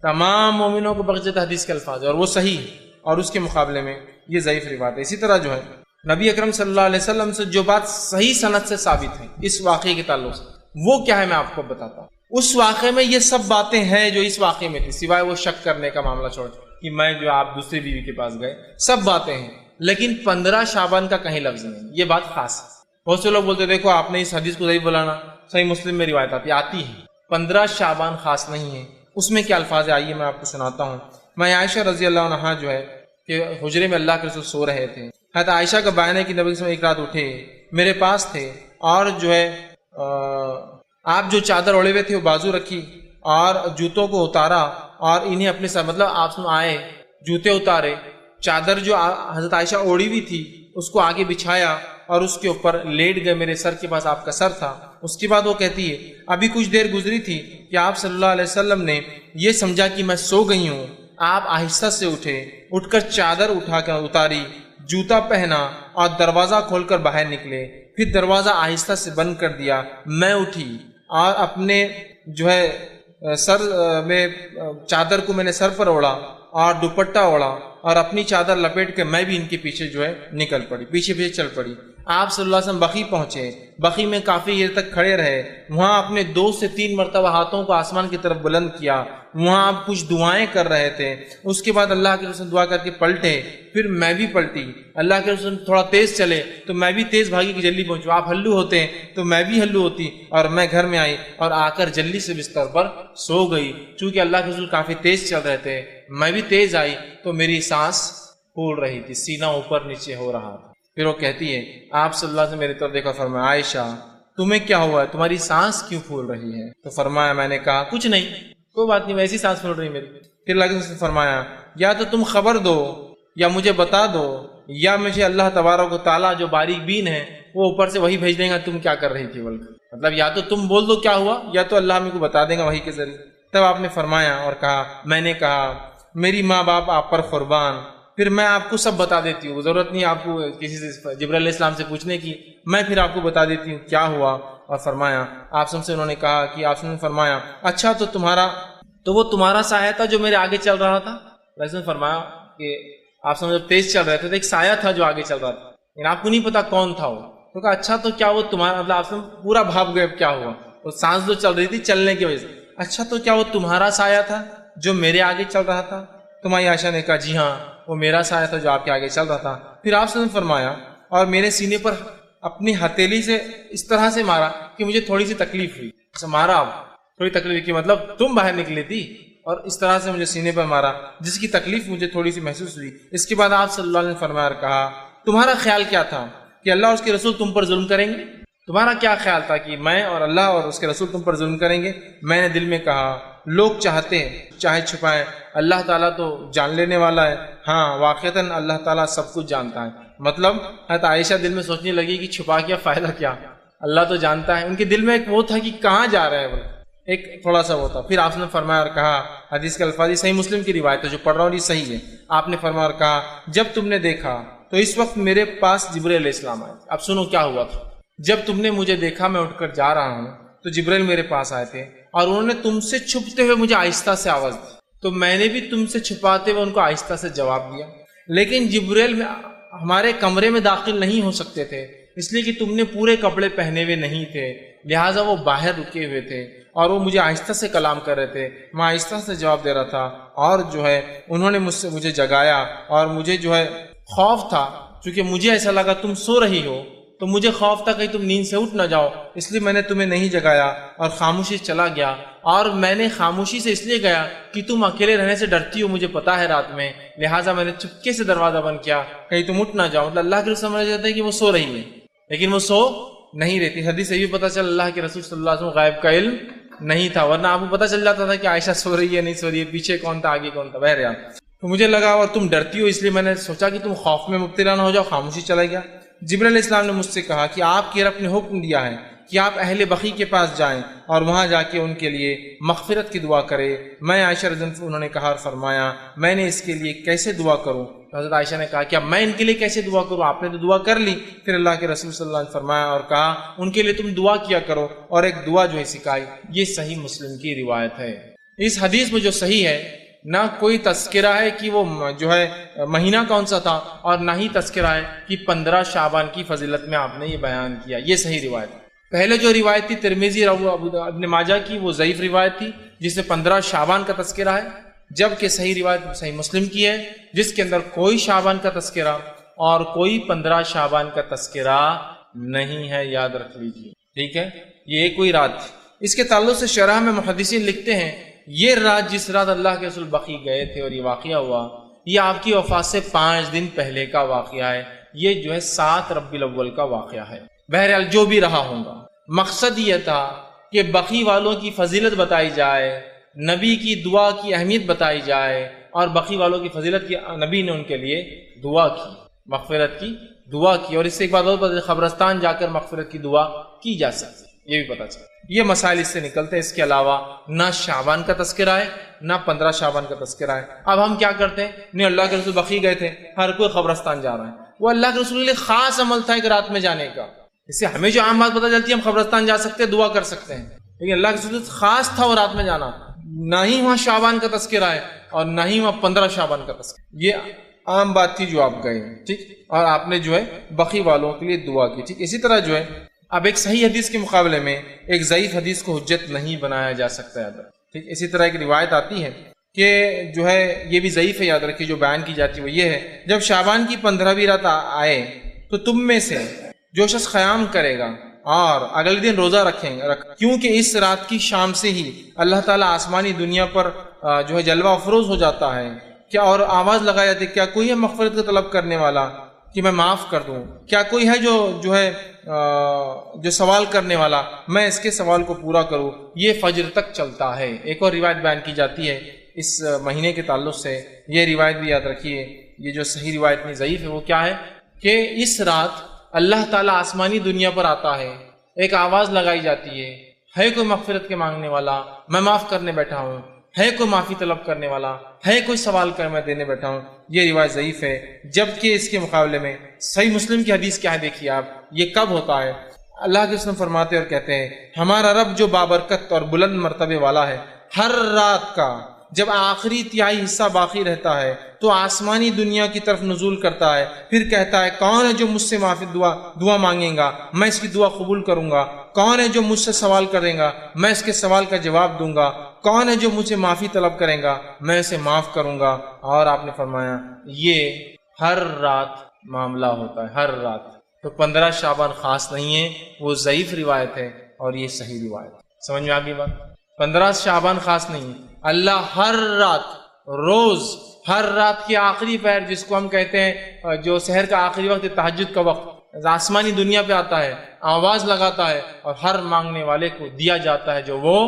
تمام مومنوں کو بخش دیتا ہے، حدیث کے الفاظ ہے، اور وہ صحیح، اور اس کے مقابلے میں یہ ضعیف روایت ہے۔ اسی طرح جو ہے نبی اکرم صلی اللہ علیہ وسلم سے جو بات صحیح سند سے ثابت ہے اس واقعے کے تعلق سے، وہ کیا ہے میں آپ کو بتاتا ہوں۔ اس واقعے میں یہ سب باتیں ہیں جو اس واقعے میں تھی، سوائے وہ شک کرنے کا معاملہ چھوڑ کہ میں جو آپ دوسری بیوی کے پاس گئے، سب باتیں ہیں، لیکن 15 شعبان کا کہیں لفظ نہیں، یہ بات خاص ہے۔ بہت سے لوگ بولتے دیکھو آپ نے اس حدیث کو صحیح بلانا، صحیح مسلم میں روایت آتی ہے، 15 شعبان خاص نہیں ہے۔ اس میں کیا الفاظ ہے آئیے میں آپ کو سناتا ہوں۔ میں عائشہ رضی اللہ عنہا جو ہے کہ حجرے میں اللہ کے رسول سو رہے تھے، حضرت عائشہ کا بیان ہے کہ نبی صلی اللہ علیہ وسلم ایک رات اٹھے، میرے پاس تھے، اور جو ہے آپ جو چادر اوڑے ہوئے تھے وہ بازو رکھی اور جوتوں کو اتارا اور انہیں اپنے ساتھ، مطلب آپ آئے، جوتے اتارے، چادر جو حضرت عائشہ اوڑی ہوئی تھی اس کو آگے بچھایا اور اس کے اوپر لیٹ گئے، میرے سر کے پاس آپ کا سر تھا۔ اس کے بعد وہ کہتی ہے ابھی کچھ دیر گزری تھی کہ آپ صلی اللہ علیہ وسلم نے یہ سمجھا کہ میں سو گئی ہوں، آپ آہستہ سے اٹھے، اٹھ کر چادر اٹھا کر اتاری، جوتا پہنا اور دروازہ کھول کر باہر نکلے، پھر دروازہ آہستہ سے بند کر دیا۔ میں اٹھی اور اپنے جو ہے سر میں چادر کو میں نے سر پر اوڑا اور دوپٹہ اوڑا اور اپنی چادر لپیٹ کے میں بھی ان کے پیچھے جو ہے نکل پڑی، پیچھے چل پڑی۔ آپ صلی اللہ علیہ وسلم بقی پہنچے، بقی میں کافی دیر تک کھڑے رہے، وہاں اپنے 2 سے 3 مرتبہ ہاتھوں کو آسمان کی طرف بلند کیا، وہاں آپ کچھ دعائیں کر رہے تھے، اس کے بعد اللہ کے رسول دعا کر کے پلٹے، پھر میں بھی پلٹی، اللہ کے رسول تھوڑا تیز چلے تو میں بھی تیز بھاگی کہ جلدی پہنچوں، آپ ہلو ہوتے ہیں تو میں بھی ہلو ہوتی، اور میں گھر میں آئی اور آ کر جلدی سے بستر پر سو گئی، چونکہ اللہ کے رسول کافی تیز چل رہے تھے، میں بھی تیز آئی تو میری سانس پھول رہی تھی، سینہ اوپر نیچے ہو رہا تھا۔ پھر وہ کہتی ہے آپ صلی اللہ علیہ وسلم میری طرف دیکھا، فرمایا عائشہ تمہیں کیا ہوا ہے، تمہاری سانس کیوں پھول رہی ہے؟ تو فرمایا میں نے کہا کچھ نہیں، کوئی بات نہیں، ویسی سانس پھول رہی میری۔ پھر اللہ نے فرمایا یا تو تم خبر دو یا مجھے بتا دو، یا مجھے اللہ تبارک و تعالیٰ جو باریک بین ہے وہ اوپر سے وہی بھیج دے گا تم کیا کر رہی تھی، مطلب یا تو تم بول دو کیا ہوا یا تو اللہ ہمیں کو بتا دے گا وحی کے ذریعے۔ تب آپ نے فرمایا اور کہا، میں نے کہا میری ماں باپ آپ پر قربان، پھر میں آپ کو سب بتا دیتی ہوں، ضرورت نہیں آپ کو کسی سے جبرائیل علیہ السلام سے پوچھنے کی، میں پھر آپ کو بتا دیتی ہوں کیا ہوا۔ اور فرمایا آپ سے انہوں نے کہا کہ آپ نے فرمایا اچھا تو وہ تمہارا سایہ تھا جو میرے آگے چل رہا تھا؟ نے فرمایا کہ آپ سے جب تیز چل رہے تھے تو ایک سایہ تھا جو آگے چل رہا تھا، لیکن آپ کو نہیں پتا کون تھا وہ۔ تو کہا اچھا تو کیا وہ تمہارا، مطلب آپ سے پورا بھاپ گئے کیا ہوا، وہ سانس جو چل رہی تھی چلنے کی وجہ سے، اچھا تو کیا وہ تمہارا سایہ تھا جو میرے آگے چل رہا تھا؟ تمہاری عائشہ نے کہا جی ہاں وہ میرا سایہ تھا جو آپ کے آگے چل رہا تھا۔ پھر آپ نے فرمایا اور میرے سینے پر اپنی ہتھیلی سے اس طرح سے مارا کہ مجھے تھوڑی سی تکلیف ہوئی، اچھا مارا آپ تھوڑی تکلیف کی، مطلب تم باہر نکلی تھی اور اس طرح سے مجھے سینے پر مارا جس کی تکلیف مجھے تھوڑی سی محسوس ہوئی۔ اس کے بعد آپ صلی اللہ علیہ وسلم نے فرمایا اور کہا تمہارا خیال کیا تھا کہ اللہ اور اس کے رسول تم پر ظلم کریں گے؟ تمہارا کیا خیال تھا کہ میں اور اللہ اور اس کے رسول تم پر ظلم کریں گے؟ میں نے دل میں کہا لوگ چاہتے ہیں چاہے چھپائیں، اللہ تعالیٰ تو جان لینے والا ہے، ہاں واقعتاً اللہ تعالیٰ سب کچھ جانتا ہے۔ مطلب حضرت عائشہ دل میں سوچنے لگی کہ چھپا کیا فائدہ کیا، اللہ تو جانتا ہے۔ ان کے دل میں ایک وہ تھا کہ کہاں جا رہے ہیں وہ، ایک تھوڑا سا وہ تھا۔ پھر آپ نے فرمایا اور کہا، حدیث کے الفاظ صحیح مسلم کی روایت ہے جو پڑھ رہا ہوں یہ صحیح ہے، آپ نے فرمایا اور کہا جب تم نے دیکھا تو اس وقت میرے پاس جبرائیل علیہ السلام آئے۔ اب سنو کیا ہوا تھا، جب تم نے مجھے دیکھا میں اٹھ کر جا رہا ہوں تو جبرائیل میرے پاس آئے تھے اور انہوں نے تم سے چھپتے ہوئے مجھے آہستہ سے آواز دی، تو میں نے بھی تم سے چھپاتے ہوئے ان کو آہستہ سے جواب دیا، لیکن جبرائیل ہمارے کمرے میں داخل نہیں ہو سکتے تھے اس لیے کہ تم نے پورے کپڑے پہنے ہوئے نہیں تھے، لہٰذا وہ باہر رکے ہوئے تھے اور وہ مجھے آہستہ سے کلام کر رہے تھے، میں آہستہ سے جواب دے رہا تھا، اور جو ہے انہوں نے مجھے جگایا اور مجھے جو ہے خوف تھا، چونکہ مجھے ایسا لگا تم سو رہی ہو تو مجھے خوف تھا کہیں تم نیند سے اٹھ نہ جاؤ، اس لیے میں نے تمہیں نہیں جگایا اور خاموشی چلا گیا، اور میں نے خاموشی سے اس لیے گیا کہ تم اکیلے رہنے سے ڈرتی ہو مجھے پتا ہے رات میں، لہٰذا میں نے چپکے سے دروازہ بند کیا کہیں تم اٹھ نہ جاؤ۔ مطلب اللہ کے رسول سمجھ جاتا ہے کہ وہ سو رہی ہے لیکن وہ سو نہیں رہتی۔ حدیث سے یہ پتہ چل اللہ کے رسول صلی اللہ علیہ وسلم غائب کا علم نہیں تھا، ورنہ آپ کو پتہ چل جاتا تھا کہ عائشہ سو رہی ہے نہیں سو رہی ہے، پیچھے کون تھا آگے کون تھا، بہرحال تو مجھے لگا اور تم ڈرتی ہو اس لیے میں نے سوچا کہ تم خوف میں مبتلا نہ ہو جاؤ، خاموشی چلا گیا۔ جبرائیل علیہ السلام نے مجھ سے کہا کہ آپ کے رب نے حکم دیا ہے کہ آپ اہل بقی کے پاس جائیں اور وہاں جا کے ان کے لیے مغفرت کی دعا کرے۔ میں عائشہ رضی اللہ عنہا انہوں نے کہا اور فرمایا میں نے اس کے لیے کیسے دعا کروں؟ حضرت عائشہ نے کہا کیا میں ان کے لیے کیسے دعا کروں، آپ نے تو دعا کر لی۔ پھر اللہ کے رسول صلی اللہ علیہ وسلم نے فرمایا اور کہا ان کے لیے تم دعا کیا کرو، اور ایک دعا جو ہے سکھائی۔ یہ صحیح مسلم کی روایت ہے۔ اس حدیث میں جو صحیح ہے نہ کوئی تذکرہ ہے کہ وہ جو ہے مہینہ کون سا تھا، اور نہ ہی تذکرہ ہے کہ 15 شعبان کی فضیلت میں آپ نے یہ بیان کیا، یہ صحیح روایت ہے۔ پہلے جو روایت تھی ترمذی ابن ماجہ کی وہ ضعیف روایت تھی جس میں 15 شعبان کا تذکرہ ہے، جبکہ صحیح روایت صحیح مسلم کی ہے جس کے اندر کوئی شعبان کا تذکرہ اور کوئی 15 شعبان کا تذکرہ نہیں ہے، یاد رکھ لیجیے، ٹھیک ہے۔ یہ کوئی رات تھی۔ اس کے تعلق سے شرح میں محدثین لکھتے ہیں یہ رات جس رات اللہ کے رسول بقی گئے تھے اور یہ واقعہ ہوا، یہ آپ کی وفات سے 5 دن پہلے کا واقعہ ہے، یہ جو ہے 7 ربیع الاول کا واقعہ ہے۔ بہرحال جو بھی رہا ہوگا، مقصد یہ تھا کہ بقی والوں کی فضیلت بتائی جائے، نبی کی دعا کی اہمیت بتائی جائے، اور بقی والوں کی فضیلت کی نبی نے ان کے لیے دعا کی، مغفرت کی دعا کی، اور اس سے ایک بات اور قبرستان جا کر مغفرت کی دعا کی جا سکتی، یہ بھی پتہ چلا۔ یہ مسائل اس سے نکلتے ہیں۔ اس کے علاوہ نہ شعبان کا تذکرہ ہے نہ 15 شعبان کا تذکرہ ہے۔ اب ہم کیا کرتے ہیں، نہیں اللہ کے رسول بقی گئے تھے، ہر کوئی قبرستان جا رہا ہے، وہ اللہ کے رسول کے لیے خاص عمل تھا ایک رات میں جانے کا۔ اس سے ہمیں جو عام بات پتہ چلتی ہے ہم قبرستان جا سکتے ہیں، دعا کر سکتے ہیں، لیکن اللہ کے رسول خاص تھا وہ رات میں جانا، نہ ہی وہاں شعبان کا تذکرہ ہے اور نہ ہی وہاں 15 شعبان کا تذکرہ۔ یہ عام بات تھی جو آپ گئے، ٹھیک، اور آپ نے جو ہے بقی والوں کے لیے دعا کی، ٹھیک۔ اسی طرح جو ہے اب ایک صحیح حدیث کے مقابلے میں ایک ضعیف حدیث کو حجت نہیں بنایا جا سکتا ہے، ٹھیک۔ اسی طرح ایک روایت آتی ہے کہ جو ہے یہ بھی ضعیف ہے، یاد رکھیے، جو بیان کی جاتی ہے وہ یہ ہے، جب شعبان کی 15ویں رات آئے تو تم میں سے جو شخص قیام کرے گا اور اگلے دن روزہ رکھیں گا، کیونکہ اس رات کی شام سے ہی اللہ تعالیٰ آسمانی دنیا پر جو ہے جلوہ افروز ہو جاتا ہے، کیا اور آواز لگائی جاتی ہے، کیا کوئی ہے مغفرت کا طلب کرنے والا کہ میں معاف کر دوں؟ کیا کوئی ہے جو ہے جو سوال کرنے والا، میں اس کے سوال کو پورا کروں؟ یہ فجر تک چلتا ہے۔ ایک اور روایت بیان کی جاتی ہے اس مہینے کے تعلق سے، یہ روایت بھی یاد رکھیے، یہ جو صحیح روایت نہیں ضعیف ہے، وہ کیا ہے کہ اس رات اللہ تعالیٰ آسمانی دنیا پر آتا ہے، ایک آواز لگائی جاتی ہے کوئی مغفرت کے مانگنے والا، میں معاف کرنے بیٹھا ہوں، ہے کوئی معافی طلب کرنے والا، ہے کوئی سوال کر میں دینے بیٹھا ہوں۔ یہ روایت ضعیف ہے، جبکہ اس کے مقابلے میں صحیح مسلم کی حدیث کیا ہے دیکھیے آپ، یہ کب ہوتا ہے؟ اللہ کے وسلم فرماتے اور کہتے ہیں، ہمارا رب جو بابرکت اور بلند مرتبے والا ہے، ہر رات کا جب آخری تہائی حصہ باقی رہتا ہے تو آسمانی دنیا کی طرف نزول کرتا ہے، پھر کہتا ہے کون ہے جو مجھ سے معافی دعا مانگے گا، میں اس کی دعا قبول کروں گا، کون ہے جو مجھ سے سوال کرے گا، میں اس کے سوال کا جواب دوں گا، کون ہے جو مجھ سے معافی طلب کرے گا، میں اسے معاف کروں گا۔ اور آپ نے فرمایا یہ ہر رات معاملہ ہوتا ہے، ہر رات۔ تو 15 شعبان خاص نہیں ہے، وہ ضعیف روایت ہے اور یہ صحیح روایت ہے۔ سمجھ میں آ گئی بات؟ 15 شعبان خاص نہیں ہے، اللہ ہر رات، روز، ہر رات کی آخری پہر، جس کو ہم کہتے ہیں جو سحر کا آخری وقت، تہجد کا وقت، آسمانی دنیا پہ آتا ہے، آواز لگاتا ہے اور ہر مانگنے والے کو دیا جاتا ہے جو وہ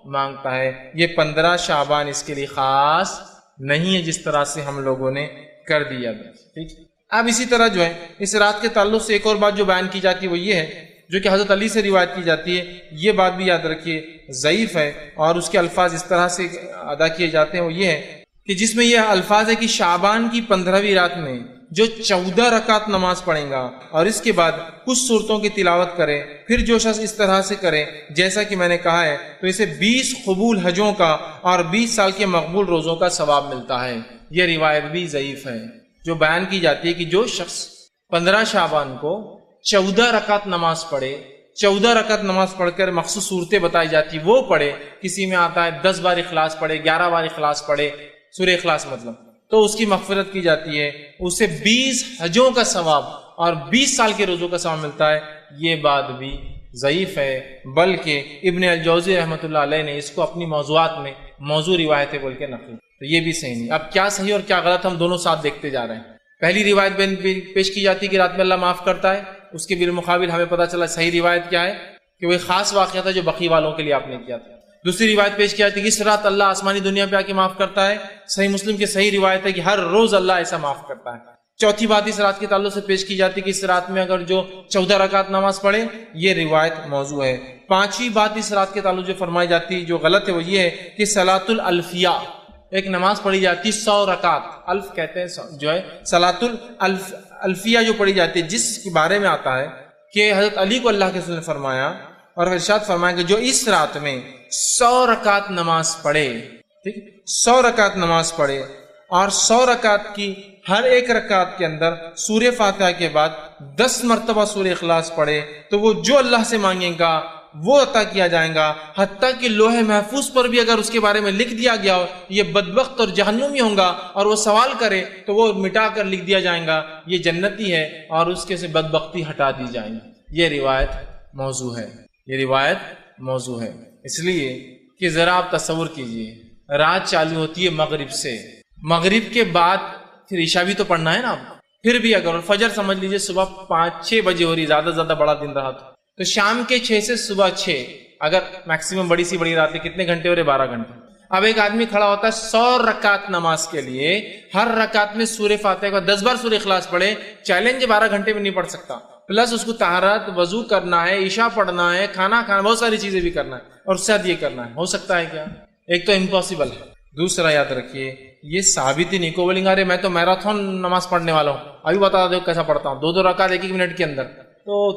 مانگتا ہے۔ یہ 15 شعبان اس کے لیے خاص نہیں ہے جس طرح سے ہم لوگوں نے کر دیا، ٹھیک۔ اب اسی طرح جو ہے اس رات کے تعلق سے ایک اور بات جو بیان کی جاتی ہے وہ یہ ہے، جو کہ حضرت علی سے روایت کی جاتی ہے، یہ بات بھی یاد رکھیے ضعیف ہے، اور اس کے الفاظ اس طرح سے ادا کیے جاتے ہیں وہ یہ ہے کہ جس میں یہ الفاظ ہے کہ شعبان کی 15ویں رات میں جو 14 رکعت نماز پڑھیں گا اور اس کے بعد کچھ صورتوں کی تلاوت کرے، پھر جو شخص اس طرح سے کرے جیسا کہ میں نے کہا ہے تو اسے 20 قبول حجوں کا اور 20 سال کے مقبول روزوں کا ثواب ملتا ہے۔ یہ روایت بھی ضعیف ہے، جو بیان کی جاتی ہے کہ جو شخص 15 شعبان کو 14 رکعت نماز پڑھے، 14 رکعت نماز پڑھ کر مخصوص صورتیں بتائی جاتی وہ پڑھے، کسی میں آتا ہے 10 بار اخلاص پڑھے، 11 بار اخلاص پڑھے، سورہ اخلاص مطلب، تو اس کی مغفرت کی جاتی ہے، اسے 20 حجوں کا ثواب اور 20 سال کے روزوں کا ثواب ملتا ہے۔ یہ بات بھی ضعیف ہے، بلکہ ابن الجوزی رحمۃ اللہ علیہ نے اس کو اپنی موضوعات میں موضوع روایتیں بول کے نقل، تو یہ بھی صحیح نہیں۔ اب کیا صحیح اور کیا غلط ہم دونوں ساتھ دیکھتے جا رہے ہیں۔ پہلی روایت پیش کی جاتی ہے کہ رات میں اللہ معاف کرتا ہے، اس کے بالمقابل ہمیں پتہ چلا صحیح روایت کیا ہے کہ وہ ایک خاص واقعہ تھا جو بقی والوں کے لیے آپ نے کیا تھا۔ دوسری روایت پیش کی جاتی ہے کہ اس رات اللہ آسمانی دنیا پہ آ کے معاف کرتا ہے، صحیح مسلم کی صحیح روایت ہے کہ ہر روز اللہ ایسا معاف کرتا ہے۔ چوتھی بات اس رات کے تعلق سے پیش کی جاتی ہے کہ اس رات میں اگر جو 14 رکعت نماز پڑھے، یہ روایت موضوع ہے۔ پانچویں بات اس رات کے تعلق جو فرمائی جاتی ہے جو غلط ہے وہ یہ ہے کہ صلاۃ الالفیہ، ایک نماز پڑھی جاتی 100 رکعت، الف کہتے ہیں جو ہے صلاۃ الالفیہ جو پڑھی جاتی ہے، جس کے بارے میں آتا ہے کہ حضرت علی کو اللہ کے رسول نے فرمایا اور ارشاد فرمایا کہ جو اس رات میں 100 رکعت نماز پڑھے، ٹھیک، 100 رکعت نماز پڑھے اور 100 رکعت کی ہر ایک رکعت کے اندر سورہ فاتحہ کے بعد 10 مرتبہ سورہ اخلاص پڑھے تو وہ جو اللہ سے مانگے گا وہ عطا کیا جائے گا، حتیٰ کہ لوح محفوظ پر بھی اگر اس کے بارے میں لکھ دیا گیا ہو یہ بدبخت اور جہنمی ہوں گا اور وہ سوال کرے تو وہ مٹا کر لکھ دیا جائے گا یہ جنتی ہے اور اس کے سے بدبختی ہٹا دی جائے گی۔ یہ روایت موضوع ہے، یہ روایت موضوع ہے، اس لیے کہ ذرا آپ تصور کیجئے رات چالو ہوتی ہے مغرب سے، مغرب کے بعد پھر عشاء بھی تو پڑھنا ہے نا، پھر بھی اگر فجر سمجھ لیجئے صبح 5-6 بجے ہو رہی، زیادہ زیادہ بڑا دن رہا تو شام کے 6 سے صبح 6، اگر میکسیمم بڑی سی بڑی رات ہے کتنے گھنٹے ہو رہے؟ 12 گھنٹے۔ اب ایک آدمی کھڑا ہوتا ہے 100 رکعت نماز کے لیے، ہر رکعت میں سورہ فاتحہ کا 10 بار سورہ اخلاص پڑھے، چیلنج 12 گھنٹے میں نہیں پڑھ سکتا، پلس اس کو طہارت، وضو کرنا ہے، عشاء پڑھنا ہے، کھانا کھانا، بہت ساری چیزیں بھی کرنا ہے اور ساتھ یہ کرنا ہے، ہو سکتا ہے کیا؟ ایک تو امپاسبل ہے۔ دوسرا یاد رکھیے یہ ثابت ہی نہیں، کو بولیں گے ارے میں تو میراتھن نماز پڑھنے والا ہوں، ابھی بتا دو کیسا پڑھتا ہوں، 2 رکعت 1 منٹ کے اندر،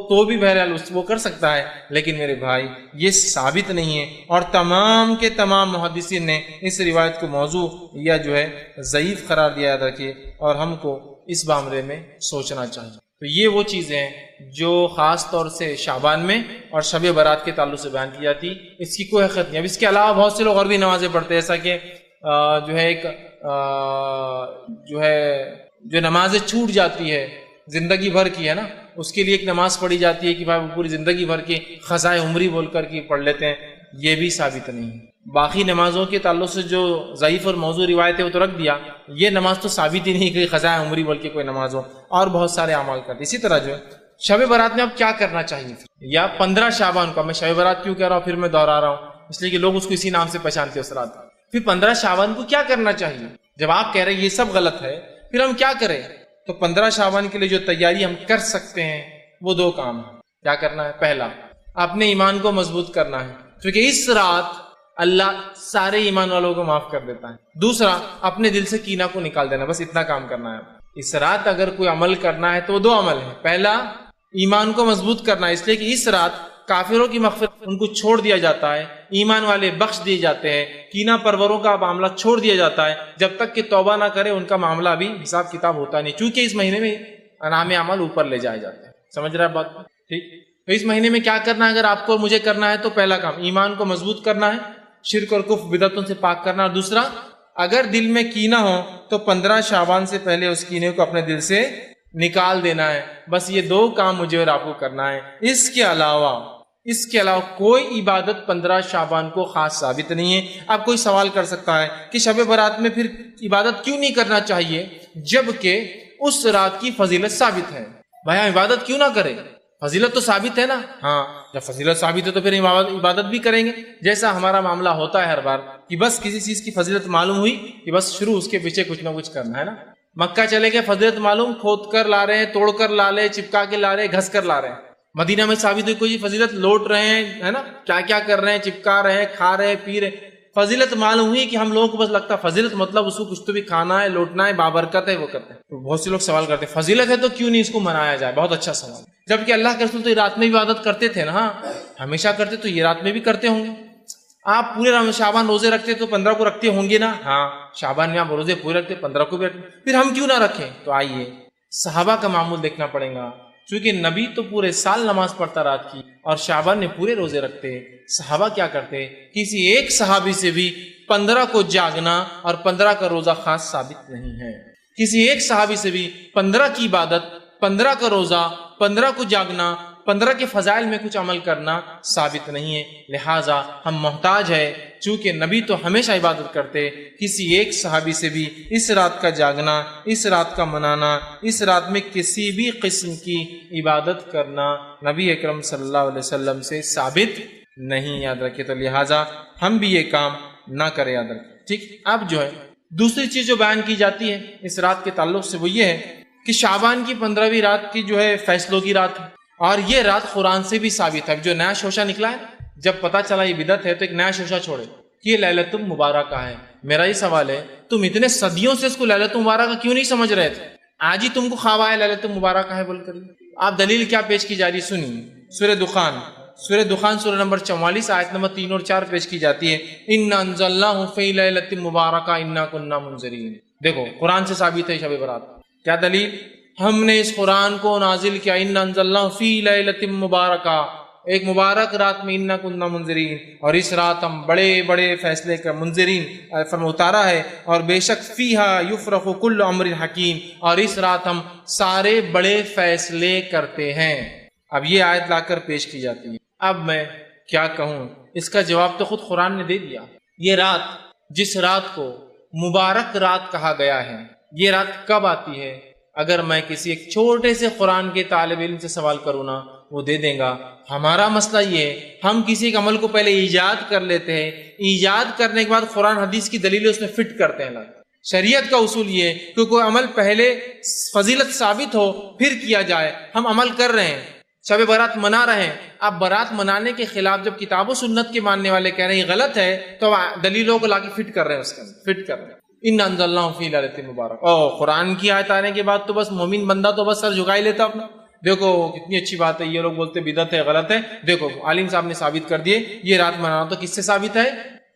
تو بھی بہرحال وہ کر سکتا ہے، لیکن میرے بھائی یہ ثابت نہیں ہے، اور تمام کے تمام محدثین نے اس روایت کو موضوع یا جو ہے ضعیف قرار دیا. یاد رکھیے، اور ہم کو اس معاملے میں سوچنا چاہیے. تو یہ وہ چیزیں ہیں جو خاص طور سے شعبان میں اور شب برات کے تعلق سے بیان کی جاتی، اس کی کوئی حقیقت نہیں. اب اس کے علاوہ بہت سے لوگ اور بھی نمازیں پڑھتے ہیں، ایسا کہ جو ہے ایک جو نمازیں چھوٹ جاتی ہے زندگی بھر کی ہے نا، اس کے لیے ایک نماز پڑھی جاتی ہے کہ بھائی وہ پوری زندگی بھر کی خزائے عمری بول کر کے پڑھ لیتے ہیں، یہ بھی ثابت نہیں ہے. باقی نمازوں کے تعلق سے جو ضعیف اور موضوع روایت ہے وہ تو رکھ دیا، یہ نماز تو ثابت ہی نہیں کہ خزائے عمری بول کے کوئی نماز ہو، اور بہت سارے اعمال کرتے. اسی طرح جو ہے شب برات میں اب کیا کرنا چاہیے، یا 15 شعبان کو، میں شب برات کیوں کہہ رہا ہوں پھر میں دوہرا رہا ہوں، اس لیے کہ لوگ اس کو اسی نام سے پہچانتے ہیں اس رات. پھر 15 شعبان کو کیا کرنا چاہیے؟ جب آپ کہہ رہے ہیں یہ سب غلط ہے، پھر ہم کیا کریں؟ تو 15 شعبان کے لیے جو تیاری ہم کر سکتے ہیں وہ 2 کام ہیں. کیا کرنا ہے؟ پہلا، اپنے ایمان کو مضبوط کرنا ہے، کیونکہ اس رات اللہ سارے ایمان والوں کو معاف کر دیتا ہے. دوسرا، اپنے دل سے کینہ کو نکال دینا، بس اتنا کام کرنا ہے. اس رات اگر کوئی عمل کرنا ہے تو وہ 2 عمل ہیں. پہلا، ایمان کو مضبوط کرنا ہے، اس لیے کہ اس رات کافروں کی مغفرت ان کو چھوڑ دیا جاتا ہے، ایمان والے بخش دیے جاتے ہیں، کینہ پروروں کا معاملہ چھوڑ دیا جاتا ہے. جب تک کہ توبہ نہ کرے ان کا معاملہ ابھی حساب کتاب ہوتا نہیں، چونکہ اس مہینے میں انعام عمل اوپر لے جائے جاتے ہیں. سمجھ رہے ہیں بات؟ ٹھیک. تو اس مہینے میں کیا کرنا ہے اگر آپ کو مجھے کرنا ہے؟ تو پہلا کام ایمان کو مضبوط کرنا ہے، شرک اور کفر بدعتوں سے پاک کرنا. اور دوسرا، اگر دل میں کینہ ہو تو 15 شعبان سے پہلے اس کینے کو اپنے دل سے نکال دینا ہے. بس یہ 2 کام مجھے اور آپ کو کرنا ہے. اس کے علاوہ کوئی عبادت 15 شعبان کو خاص ثابت نہیں ہے. اب کوئی سوال کر سکتا ہے کہ شب برات میں پھر عبادت کیوں نہیں کرنا چاہیے جبکہ اس رات کی فضیلت ثابت ہے؟ بھائی ہم عبادت کیوں نہ کریں؟ فضیلت تو ثابت ہے نا. ہاں، جب فضیلت ثابت ہے تو پھر عبادت بھی کریں گے. جیسا ہمارا معاملہ ہوتا ہے ہر بار کہ بس کسی چیز کی فضیلت معلوم ہوئی کہ بس شروع اس کے پیچھے کچھ نہ کچھ کرنا ہے نا. مکہ چلے گئے، فضیلت معلوم، کھود کر لا رہے ہیں، توڑ کر لا رہے ہیں، چپکا کے لا رہے ہیں، گھس کر لا رہے ہیں. مدینہ میں ثابت ہوئی کوئی فضیلت، لوٹ رہے ہیں ہے نا، کیا کیا کر رہے ہیں، چپکا رہے ہیں، کھا رہے ہیں، پی رہے ہیں. فضیلت معلوم ہوئی کہ ہم لوگوں کو بس لگتا ہے فضیلت مطلب اس کو کچھ تو بھی کھانا ہے، لوٹنا ہے، بابرکت ہے، وہ کرتے ہیں. تو بہت سے لوگ سوال کرتے ہیں فضیلت ہے تو کیوں نہیں اس کو منایا جائے؟ بہت اچھا سوال. جبکہ اللہ کے رسول تو یہ رات میں بھی عبادت کرتے تھے نا. ہاں ہمیشہ کرتے، تو یہ رات میں بھی کرتے ہوں گے. آپ پورے شعبان روزے رکھتے تو 15 کو رکھتے ہوں گے نا. ہاں شعبان میں آپ روزے پورے رکھتے، 15 کو بھی رکھتے، پھر ہم کیوں نہ رکھیں؟ تو آئیے صحابہ کا معمول دیکھنا پڑے گا، چونکہ نبی تو پورے سال نماز پڑھتا رات کی، اور شعبان میں پورے روزے رکھتے. صحابہ کیا کرتے؟ کسی ایک صحابی سے بھی 15 کو جاگنا اور 15 کا روزہ خاص ثابت نہیں ہے. کسی ایک صحابی سے بھی 15 کی عبادت، 15 کا روزہ، 15 کو جاگنا، 15 کے فضائل میں کچھ عمل کرنا ثابت نہیں ہے. لہٰذا ہم محتاج ہے، چونکہ نبی تو ہمیشہ عبادت کرتے، کسی ایک صحابی سے بھی اس رات کا جاگنا، اس رات کا منانا، اس رات میں کسی بھی قسم کی عبادت کرنا نبی اکرم صلی اللہ علیہ وسلم سے ثابت نہیں. یاد رکھیے. تو لہٰذا ہم بھی یہ کام نہ کریں. یاد رکھیں. ٹھیک. اب جو ہے دوسری چیز جو بیان کی جاتی ہے اس رات کے تعلق سے وہ یہ ہے کہ شعبان کی 15ویں رات کی جو ہے فیصلوں کی رات ہے، اور یہ رات قرآن سے بھی ثابت ہے. جو نیا شوشہ نکلا ہے، جب پتہ چلا یہ بدعت ہے تو ایک نیا شوشہ چھوڑے کہ یہ لیلۃ المبارکہ ہے. میرا یہ سوال ہے، تم اتنے صدیوں سے اس کو لیلۃ المبارکہ کیوں نہیں سمجھ رہے تھے؟ آج ہی تم کو خواب آیا لیلۃ المبارکہ ہے بول کر. آپ دلیل کیا پیش کی جا رہی سنیے. سورہ دخان سورہ نمبر 44 آیت نمبر 3 اور 4 پیش کی جاتی ہے. اِنَّا أَنزَلْنَاهُ فِي لَيْلَةٍ مُبَارَكَةٍ إِنَّا كُنَّا مُنذِرِينَ. دیکھو قرآن سے ثابت ہے شب برات. کیا دلیل؟ ہم نے اس قرآن کو نازل کیا اِنَّا أَنزَلْنَاهُ فِي لَيْلَةٍ مُبَارَكَةٍ، ایک مبارک رات میں، اِنَّا كُنَّا مُنذِرِينَ، اور اس رات ہم بڑے بڑے فیصلے کا منذرین فرما اتارا ہے. اور بے شک فِيهَا يُفْرَقُ كُلُّ أَمْرٍ حَكِيمٍ، اور اس رات ہم سارے بڑے فیصلے کرتے ہیں. اب یہ آیت لا کر پیش کی جاتی ہے. اب میں کیا کہوں؟ اس کا جواب تو خود قرآن نے دے دیا. یہ رات، جس رات کو مبارک رات کہا گیا ہے، یہ رات کب آتی ہے؟ اگر میں کسی ایک چھوٹے سے قرآن کے طالب علم سے سوال کروں نا، وہ دے دیں گا. ہمارا مسئلہ یہ ہے، ہم کسی ایک عمل کو پہلے ایجاد کر لیتے ہیں، ایجاد کرنے کے بعد قرآن حدیث کی دلیلیں اس میں فٹ کرتے ہیں. شریعت کا اصول یہ ہے کہ کوئی عمل پہلے فضیلت ثابت ہو پھر کیا جائے. ہم عمل کر رہے ہیں، شب برات منا رہے ہیں، اب برات منانے کے خلاف جب کتاب و سنت کے ماننے والے کہہ رہے ہیں یہ غلط ہے، تو دلیلوں کو لا کے فٹ کر رہے ہیں، اس کے فٹ کر رہے ہیں. اِنَّا أَنزَلْنَاهُ فِي لَيْلَةٍ مُبَارَكَةٍ. او قرآن کی آیت آنے کے بعد تو بس مومن بندہ تو بس سر جھکا ہی لیتا اپنا. دیکھو کتنی اچھی بات ہے، یہ لوگ بولتے بدعت ہے، غلط ہے، دیکھو عالم صاحب نے ثابت کر دیے یہ رات منانا، تو کس سے ثابت ہے؟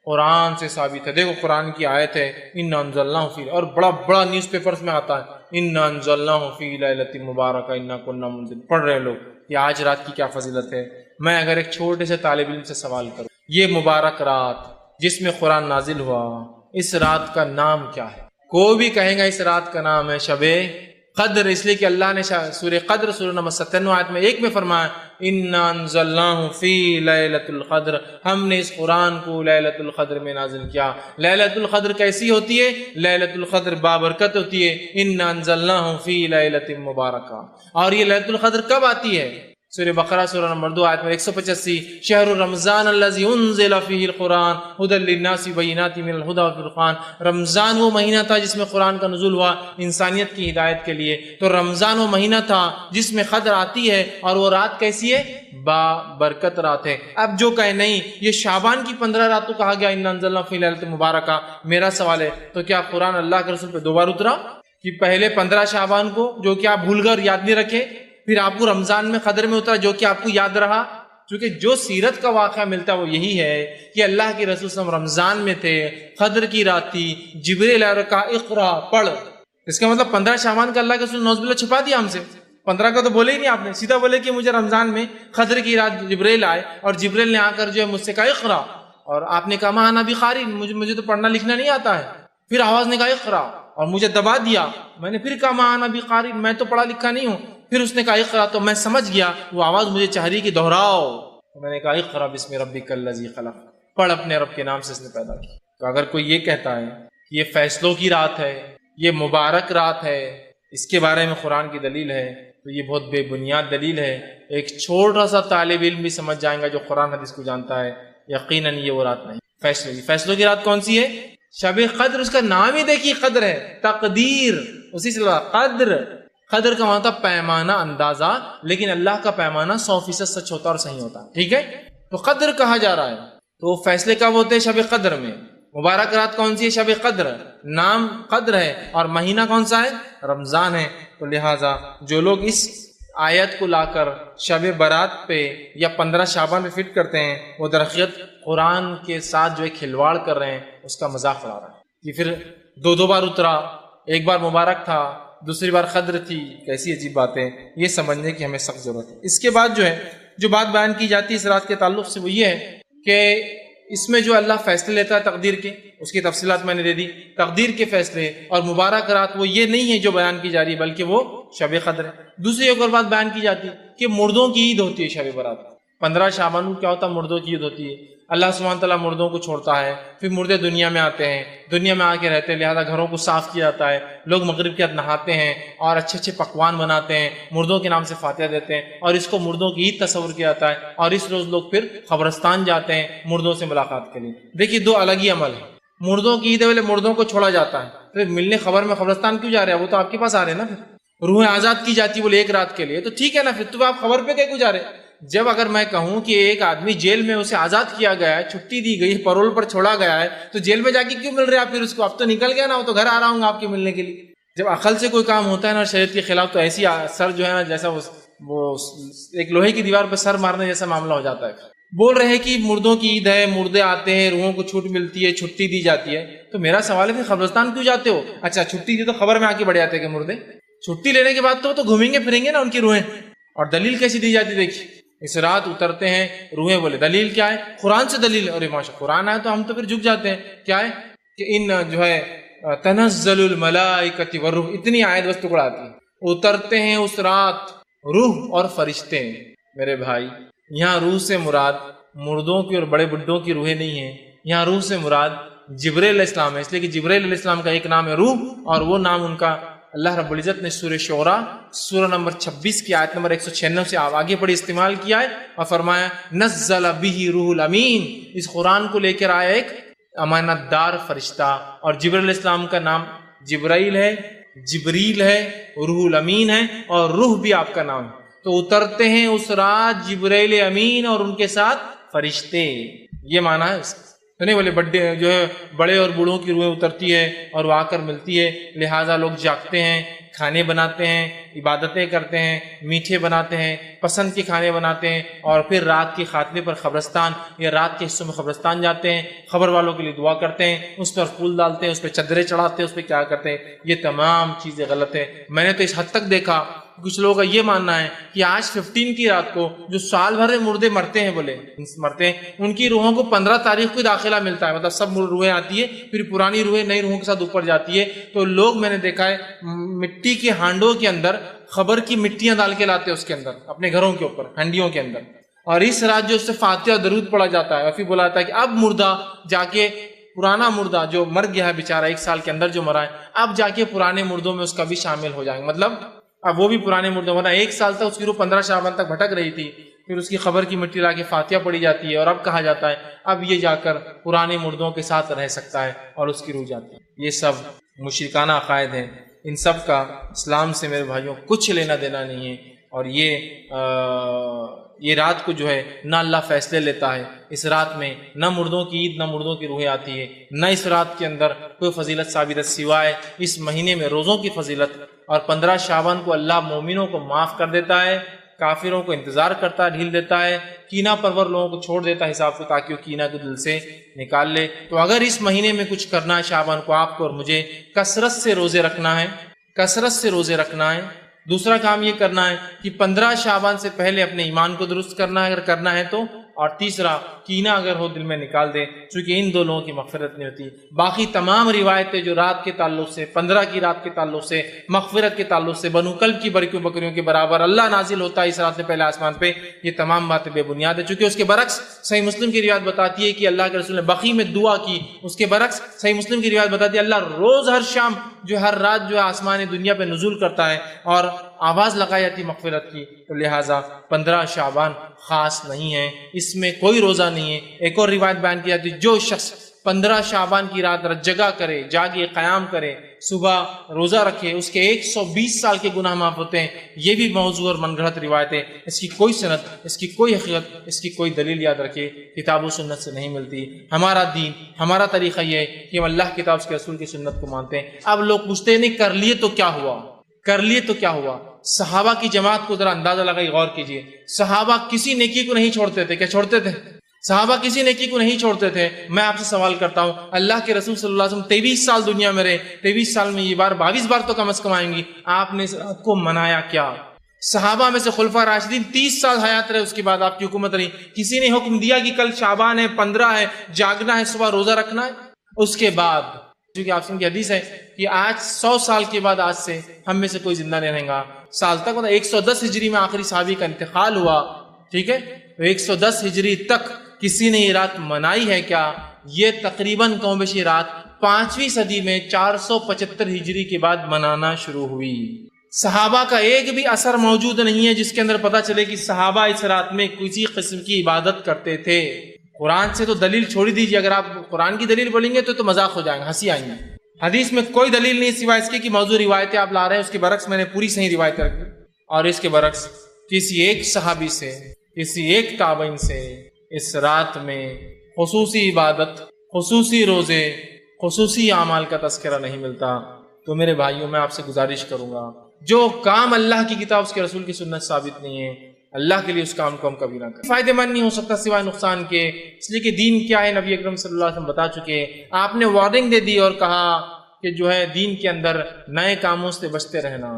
قرآن سے ثابت ہے۔ دیکھو قرآن کی آیت ہے اِنَّا أَنزَلْنَاهُ فِي، اور بڑا بڑا نیوز پیپرز میں آتا ہے اِنَّا أَنزَلْنَاهُ فِي لَيْلَةٍ مُبَارَكَةٍ إِنَّا كُنَّا مُنذِرِينَ، پڑھ رہے لوگ کہ آج رات کی کیا فضیلت ہے۔ میں اگر ایک چھوٹے سے طالب علم سے سوال کروں، یہ مبارک رات جس میں قرآن نازل ہوا، اس رات کا نام کیا ہے؟ کوئی بھی کہے گا اس رات کا نام ہے شب قدر، اس لیے کہ اللہ نے سورہ قدر سورہ نمبر 97 آیت میں 1 میں فرمایا اِنَّا أَنزَلْنَاهُ فِي لَيْلَةِ الْقَدْرِ، ہم نے اس قرآن کو لیلۃ القدر میں نازل کیا۔ لیلۃ القدر کیسی ہوتی ہے؟ لیلۃ القدر بابرکت ہوتی ہے۔ اِنَّا أَنزَلْنَاهُ فِي لَيْلَةٍ مُبَارَكَةٍ، اور یہ لیلۃ القدر کب آتی ہے؟ سورہ بقرہ سورہ نمبر 2 آیت میں 185 شہر رمضان الذی انزل فیہ القرآن ھدی للناس بینات من الھدی والفرقان، رمضان وہ مہینہ تھا جس میں قرآن کا نزول ہوا انسانیت کی ہدایت کے لیے۔ تو رمضان وہ مہینہ تھا جس میں قدر آتی ہے، اور وہ رات کیسی ہے؟ با برکت رات ہے۔ اب جو کہے نہیں یہ شعبان کی 15 رات تو کہا گیا اِنَّا أَنزَلْنَاهُ فِي لَيْلَةٍ مُبَارَكَةٍ، میرا سوال ہے تو کیا قرآن اللہ کے رسول پہ 2 بار اترا کہ پہلے 15 شعبان کو جو کہ آپ بھول کر یاد نہیں رکھے، پھر آپ کو رمضان میں قدر میں اترا جو کہ آپ کو یاد رہا؟ کیونکہ جو سیرت کا واقعہ ملتا ہے وہ یہی ہے کہ اللہ کے رسول صلی اللہ علیہ وسلم رمضان میں تھے، قدر کی رات تھی، جبریل علیہ کا اقرا پڑھ، اس کا مطلب 15 شعبان کا اللہ کے رسول نوز باللہ چھپا دیا ہم سے، 15 کا تو بولے ہی نہیں آپ نے، سیدھا بولے کہ مجھے رمضان میں قدر کی رات جبریل آئے اور جبریل نے آ کر جو ہے مجھ سے کہا اقرا، اور آپ نے کہا ما انا بقاری، مجھے تو پڑھنا لکھنا نہیں آتا ہے، پھر آواز نے کہا اقرا اور مجھے دبا دیا، میں نے پھر کہا ما انا بقاری، میں تو پڑھا لکھا نہیں ہوں، پھر اس نے کہا اقرا، تو میں سمجھ گیا وہ آواز مجھے چاہ رہی کہ دہراؤ، تو میں نے کہا اقرا بسم ربک الذی خلق، پڑھ اپنے رب کے نام سے اس نے پیدا کی۔ تو اگر کوئی یہ کہتا ہے کہ یہ فیصلوں کی رات ہے، یہ مبارک رات ہے، اس کے بارے میں قرآن کی دلیل ہے، تو یہ بہت بے بنیاد دلیل ہے۔ ایک چھوٹا سا طالب علم بھی سمجھ جائیں گا جو قرآن حدیث کو جانتا ہے یقیناً یہ وہ رات نہیں۔ فیصلوں کی رات کون سی ہے؟ شب قدر، اس کا نام ہی دیکھیے قدر ہے، تقدیر، اسی سے قدر، قدر کا مطلب پیمانہ، اندازہ، لیکن اللہ کا پیمانہ 100% سچ ہوتا اور صحیح ہوتا ہے، ٹھیک ہے؟ تو قدر کہا جا رہا ہے، تو فیصلے کب ہوتے ہیں؟ شب قدر میں۔ مبارک رات کون سی ہے؟ شب قدر، نام قدر ہے اور مہینہ کون سا ہے؟ رمضان ہے۔ تو لہٰذا جو لوگ اس آیت کو لا کر شب برات پہ یا 15 شعبان پہ فٹ کرتے ہیں، وہ درحقیقت قرآن کے ساتھ جو ہے کھلواڑ کر رہے ہیں، اس کا مذاق اڑا رہا ہے۔ یہ پھر 2 بار اترا، ایک بار مبارک تھا، دوسری بار قدر تھی، کیسی عجیب بات ہے، یہ سمجھنے کی ہمیں سخت ضرورت ہے۔ اس کے بعد جو ہے جو بات بیان کی جاتی ہے اس رات کے تعلق سے وہ یہ ہے کہ اس میں جو اللہ فیصلے لیتا ہے تقدیر کے، اس کی تفصیلات میں نے دے دی، تقدیر کے فیصلے، اور مبارک رات وہ یہ نہیں ہے جو بیان کی جا رہی ہے بلکہ وہ شب قدر ہے۔ دوسری ایک اور بات بیان کی جاتی ہے کہ مردوں کی عید ہوتی ہے شب برات، 15 شعبان کو کیا ہوتا ہے؟ مردوں کی عید ہوتی ہے۔ اللہ سبحانہ تعالیٰ مردوں کو چھوڑتا ہے، پھر مردے دنیا میں آتے ہیں، دنیا میں آ کے رہتے ہیں، لہذا گھروں کو صاف کیا جاتا ہے، لوگ مغرب کے بعد نہاتے ہیں اور اچھے اچھے پکوان بناتے ہیں، مردوں کے نام سے فاتحہ دیتے ہیں، اور اس کو مردوں کی عید تصور کیا جاتا ہے، اور اس روز لوگ پھر قبرستان جاتے ہیں مردوں سے ملاقات کے لیے۔ دیکھیے 2 الگ ہی عمل ہیں، مردوں کی عید والے مردوں کو چھوڑا جاتا ہے، پھر ملنے خبر میں قبرستان کیوں جا رہے ہیں؟ وہ تو آپ کے پاس آ رہے ہیں نا، پھر روح آزاد کی جاتی بولے 1 رات کے لیے، تو ٹھیک ہے نا، پھر تو آپ خبر پہ کیوں جا رہے ہیں؟ جب اگر میں کہوں کہ ایک آدمی جیل میں اسے آزاد کیا گیا ہے، چھٹی دی گئی، پرول پر چھوڑا گیا ہے، تو جیل میں جا کے کیوں مل رہے آپ پھر اس کو؟ اب تو نکل گیا نا، وہ تو گھر آ رہا ہوں گا آپ کے ملنے کے لیے۔ جب عقل سے کوئی کام ہوتا ہے نا شریعت کے خلاف، تو ایسی سر جو ہے نا جیسا وہ ایک لوہے کی دیوار پہ سر مارنے جیسا معاملہ ہو جاتا ہے۔ بول رہے ہیں کہ مردوں کی عید ہے، مردے آتے ہیں، روحوں کو چھوٹ ملتی ہے، چھٹی دی جاتی ہے، تو میرا سوال ہے کہ قبرستان کیوں جاتے ہو؟ اچھا چھٹی دی تو خبر میں آ کے بڑھ جاتے کہ مردے، چھٹی لینے کے بعد تو گھومیں گے پھریں گے نا ان کی روحیں، اور دلیل کیسی دی جاتی دیکھیے، اس رات اترتے ہیں روحیں، بولے دلیل کیا ہے؟ قرآن سے دلیل، اور ماشاء قرآن آئے تو ہم تو پھر جھک جاتے ہیں، کیا ہے کہ ان جو ہے تنزل الملائکۃ والروح، اتنی آیت بس ٹکڑا آتی ہے، اترتے ہیں اس رات روح اور فرشتے۔ میرے بھائی یہاں روح سے مراد مردوں کی اور بڑے بڈھوں کی روحیں نہیں ہیں، یہاں روح سے مراد جبریل علیہ السلام ہے، اس لیے کہ جبریل علیہ السلام کا ایک نام ہے روح، اور وہ نام ان کا اللہ رب العزت نے سورہ شعراء سورہ نمبر 26 کی آیت نمبر 196 سے آگے پڑھی استعمال کیا ہے، اور فرمایا نزل به روح الامین، اس قرآن کو لے کر آیا ایک امانت دار فرشتہ، اور جبریل علیہ السلام کا نام جبرائیل ہے، جبریل ہے، روح الامین ہے، اور روح بھی آپ کا نام ہے۔ تو اترتے ہیں اس رات جبرائیل امین اور ان کے ساتھ فرشتے، یہ معنی ہے اس کا۔ تو نہیں بولے بڑے جو ہے بڑے اور بوڑھوں کی روحیں اترتی ہے اور وہ آ کر ملتی ہے، لہٰذا لوگ جاگتے ہیں، کھانے بناتے ہیں، عبادتیں کرتے ہیں، میٹھے بناتے ہیں، پسند کے کھانے بناتے ہیں، اور پھر رات کے خاتمے پر قبرستان یا رات کے حصوں میں قبرستان جاتے ہیں، خبر والوں کے لیے دعا کرتے ہیں، اس پر پھول ڈالتے ہیں، اس پہ چادریں چڑھاتے ہیں، اس پہ کیا کرتے ہیں. یہ تمام چیزیں غلط ہیں. میں نے تو اس حد تک دیکھا کچھ لوگوں کا یہ ماننا ہے کہ آج 15 کی رات کو جو سال بھر میں مردے مرتے ہیں، مرتے ہیں، ان کی روحوں کو 15 تاریخ کو داخلہ ملتا ہے. مطلب سب روحیں آتی ہے، پھر پرانی روحیں نئی روحوں کے ساتھ اوپر جاتی ہے. تو لوگ میں نے دیکھا ہے مٹی کے ہانڈوں کے اندر خبر کی مٹیاں ڈال کے لاتے ہیں اس کے اندر، اپنے گھروں کے اوپر، ہنڈیوں کے اندر، اور اس رات جو اس سے فاتحہ اور درود پڑھا جاتا ہے، اور پھر بولا جاتا ہے کہ اب مردہ جا کے، پرانا مردہ جو مر گیا ہے بیچارہ 1 سال کے اندر جو مرا ہے، اب جا کے پرانے مردوں میں اس کا بھی شامل ہو جائیں گے. مطلب اب وہ بھی پرانے مردوں، ورنہ 1 سال تک اس کی روح 15 شعبان تک بھٹک رہی تھی، پھر اس کی خبر کی مٹی لا کے فاتحہ پڑھی جاتی ہے، اور اب کہا جاتا ہے اب یہ جا کر پرانے مردوں کے ساتھ رہ سکتا ہے اور اس کی روح جاتی ہے. یہ سب مشرکانہ عقائد ہیں. ان سب کا اسلام سے میرے بھائیوں کچھ لینا دینا نہیں ہے. اور یہ رات کو جو ہے نہ اللہ فیصلے لیتا ہے. اس رات میں نہ مردوں کی عید، نہ مردوں کی روحیں آتی ہے، نہ اس رات کے اندر کوئی فضیلت ثابت ہے سوائے اس مہینے میں روزوں کی فضیلت. اور 15 شعبان کو اللہ مومنوں کو معاف کر دیتا ہے، کافروں کو انتظار کرتا ہے، ڈھیل دیتا ہے، کینہ پرور لوگوں کو چھوڑ دیتا ہے حساب کو، تاکہ وہ کینہ کو دل سے نکال لے. تو اگر اس مہینے میں کچھ کرنا ہے شعبان کو آپ کو اور مجھے، کثرت سے روزے رکھنا ہے، کثرت سے روزے رکھنا ہے. دوسرا کام یہ کرنا ہے کہ 15 شعبان سے پہلے اپنے ایمان کو درست کرنا ہے اگر کرنا ہے تو. اور تیسرا، کینہ اگر ہو دل میں نکال دے، چونکہ ان دو لوگوں کی مغفرت نہیں ہوتی. باقی تمام روایتیں جو رات کے تعلق سے، 15 کی رات کے تعلق سے، مغفرت کے تعلق سے، بنو کلب کی بکریوں کے برابر اللہ نازل ہوتا ہے اس رات میں پہلے آسمان پہ، یہ تمام باتیں بے بنیاد ہے. چونکہ اس کے برعکس صحیح مسلم کی روایت بتاتی ہے کہ اللہ کے رسول نے بقیع میں دعا کی. اس کے برعکس صحیح مسلم کی روایت بتاتی ہے اللہ روز ہر شام جو ہر رات جو ہے آسمان دنیا پہ نزول کرتا ہے اور آواز لگائی جاتی مغفرت کی. تو لہٰذا 15 شعبان خاص نہیں ہے، اس میں کوئی روزہ نہیں ہے. ایک اور روایت بیان کی جاتی ہے جو شخص 15 شعبان کی رات جگہ کرے، جاگے، قیام کرے، صبح روزہ رکھے، اس کے 120 سال کے گناہ معاف ہوتے ہیں. یہ بھی موضوع اور من گھڑت روایت ہے، اس کی کوئی سند، اس کی کوئی حقیقت، اس کی کوئی دلیل یاد رکھے کتاب و سنت سے نہیں ملتی. ہمارا دین، ہمارا طریقہ یہ ہے کہ ہم اللہ کی کتاب کے رسول کی سنت کو مانتے ہیں. اب لوگ پوچھتے ہیں نہیں کر لیے تو کیا ہوا، کر لیے تو کیا ہوا. صحابہ کی جماعت کو ذرا اندازہ لگائی، غور کیجئے. صحابہ کسی نیکی کو نہیں چھوڑتے تھے. کیا چھوڑتے تھے؟ صحابہ کسی نیکی کو نہیں چھوڑتے تھے. میں آپ سے سوال کرتا ہوں، اللہ کے رسول صلی اللہ علیہ وسلم 23 سال دنیا میں رہے، 23 سال میں یہ بار 22 بار تو کم از کم آئیں گی. آپ نے اس رات کو منایا کیا؟ صحابہ میں سے خلفاء راشدین 30 سال حیات رہے، اس کے بعد آپ کی حکومت رہی. کسی نے حکم دیا کہ کل شعبان ہے، 15 ہے، جاگنا ہے، صبح روزہ رکھنا ہے؟ اس کے بعد کیونکہ آپ کی حدیث ہے کہ آج 100 سال کے بعد آج سے ہم میں سے کوئی زندہ نہیں رہے گا. سال تک 110 ہجری میں آخری صحابی کا انتقال ہوا. ٹھیک ہے، تو 110 ہجری تک کسی نے یہ رات منائی ہے کیا؟ یہ تقریباً کم بیش رات 5ویں صدی میں 475 ہجری کے بعد منانا شروع ہوئی. صحابہ کا ایک بھی اثر موجود نہیں ہے جس کے اندر پتہ چلے کہ صحابہ اس رات میں کسی قسم کی عبادت کرتے تھے. قرآن سے تو دلیل چھوڑی دیجیے، اگر آپ قرآن کی دلیل بولیں گے تو مذاق ہو جائیں گے، ہنسی آئیں گے. حدیث میں کوئی دلیل نہیں سوائے اس کی موضوع روایتیں آپ لا رہے ہیں. اس کے برعکس میں نے پوری صحیح روایت رکھی، اور اس کے برعکس کسی ایک صحابی سے، کسی ایک تابعین سے اس رات میں خصوصی عبادت، خصوصی روزے، خصوصی اعمال کا تذکرہ نہیں ملتا. تو میرے بھائیوں میں آپ سے گزارش کروں گا، جو کام اللہ کی کتاب اس کے رسول کی سنت ثابت نہیں ہے، اللہ کے لیے اس کام کو ہم کبھی نہ کریں. فائدہ مند نہیں ہو سکتا سوائے نقصان کے. اس لیے کہ دین کیا ہے نبی اکرم صلی اللہ علیہ وسلم بتا چکے. آپ نے وارننگ دے دی اور کہا کہ جو ہے دین کے اندر نئے کاموں سے بچتے رہنا،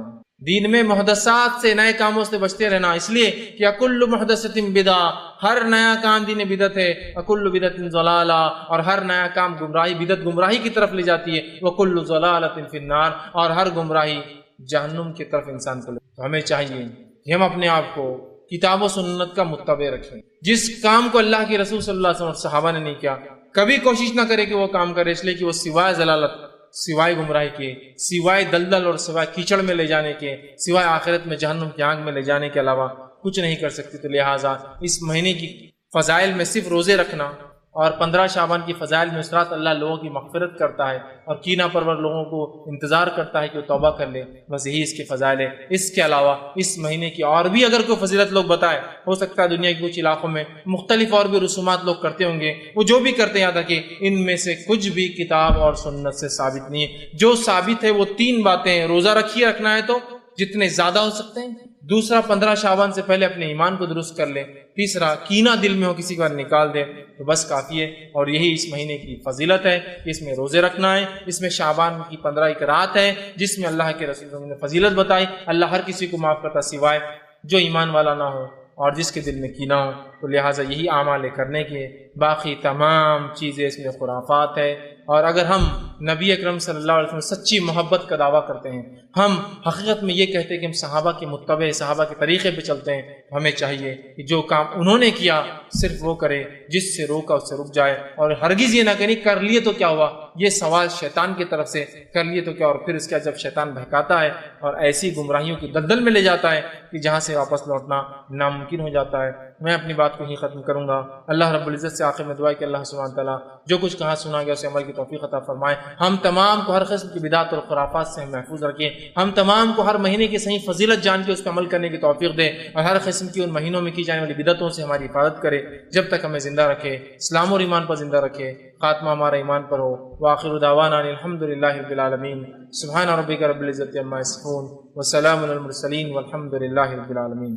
دین میں محدثات سے، نئے کاموں سے بچتے رہنا. اس لیے کہ اکل محدثۃ بدعہ، ہر نیا کام دین بدعت ہے. اکل بدعت ضلالہ، اور ہر نیا کام گمراہی، بدعت گمراہی کی طرف لے جاتی ہے. وکل ضلالۃ فی النار، اور ہر گمراہی جہنم کی طرف انسان کو لے. تو ہمیں چاہیے کہ ہم اپنے آپ کو کتاب و سنت کا متبع رکھیں. جس کام کو اللہ کے رسول صلی اللہ علیہ وسلم اور صحابہ نے نہیں کیا، کبھی کوشش نہ کرے کہ وہ کام کرے. اس لیے کہ وہ سوائے ضلالت، سوائے گمراہی کے، سوائے دلدل اور سوائے کیچڑ میں لے جانے کے، سوائے آخرت میں جہنم کی آگ میں لے جانے کے علاوہ کچھ نہیں کر سکتی. تو لہٰذا اس مہینے کی فضائل میں صرف روزے رکھنا، اور 15 شعبان کی فضائل میں اس رات اللہ لوگوں کی مغفرت کرتا ہے اور کینہ پرور لوگوں کو انتظار کرتا ہے کہ وہ توبہ کر لے. بس یہی اس کی فضائل ہے. اس کے علاوہ اس مہینے کی اور بھی اگر کوئی فضیلت لوگ بتائے، ہو سکتا ہے دنیا کے کچھ علاقوں میں مختلف اور بھی رسومات لوگ کرتے ہوں گے، وہ جو بھی کرتے ہیں یاد رکھیں ان میں سے کچھ بھی کتاب اور سنت سے ثابت نہیں ہے. جو ثابت ہے وہ 3 باتیں ہیں. روزہ رکھنا ہے تو جتنے زیادہ ہو سکتے ہیں. دوسرا 15 شعبان سے پہلے اپنے ایمان کو درست کر لے. تیسرا کینہ دل میں ہو کسی کا نکال دے تو بس کافی ہے. اور یہی اس مہینے کی فضیلت ہے کہ اس میں روزے رکھنا ہے. اس میں شعبان کی 15 ایک رات ہے جس میں اللہ کے رسول نے فضیلت بتائی. اللہ ہر کسی کو معاف کرتا سوائے جو ایمان والا نہ ہو اور جس کے دل میں کینہ ہو. تو لہٰذا یہی اعمال کرنے کے، باقی تمام چیزیں اس میں خرافات ہے. اور اگر ہم نبی اکرم صلی اللہ علیہ وسلم سچی محبت کا دعویٰ کرتے ہیں، ہم حقیقت میں یہ کہتے ہیں کہ ہم صحابہ کے متبع، صحابہ کے طریقے پہ چلتے ہیں، ہمیں چاہیے کہ جو کام انہوں نے کیا صرف وہ کرے، جس سے روکا اس سے رک جائے. اور ہرگز یہ نہ کریں کر لیے تو کیا ہوا. یہ سوال شیطان کی طرف سے، کر لیے تو کیا. اور پھر اس کا جب شیطان بہکاتا ہے اور ایسی گمراہیوں کی دلدل میں لے جاتا ہے کہ جہاں سے واپس لوٹنا ناممکن ہو جاتا ہے. میں اپنی بات کو ہی ختم کروں گا. اللہ رب العزت سے آخر میں دعا ہے کہ اللہ سبحانہ تعالیٰ جو کچھ کہا سنا گیا اسے عمل کی توفیق عطا فرمائے. ہم تمام کو ہر قسم کی بدعت اور خرافات سے محفوظ رکھیں. ہم تمام کو ہر مہینے کی صحیح فضیلت جان کے اس پہ عمل کرنے کی توفیق دے اور ہر قسم کی ان مہینوں میں کی جانے والی بدعتوں سے ہماری حفاظت کرے جب تک ہمیں زندہ رکھے، اسلام اور ایمان پر زندہ رکھے. خاتمہ ہمارا ایمان پر ہو. وآخر دعوانا الحمدللہ رب العالمین. سبحان ربک رب العزت عما یصفون وسلام علی المرسلین والحمدللہ رب العالمین.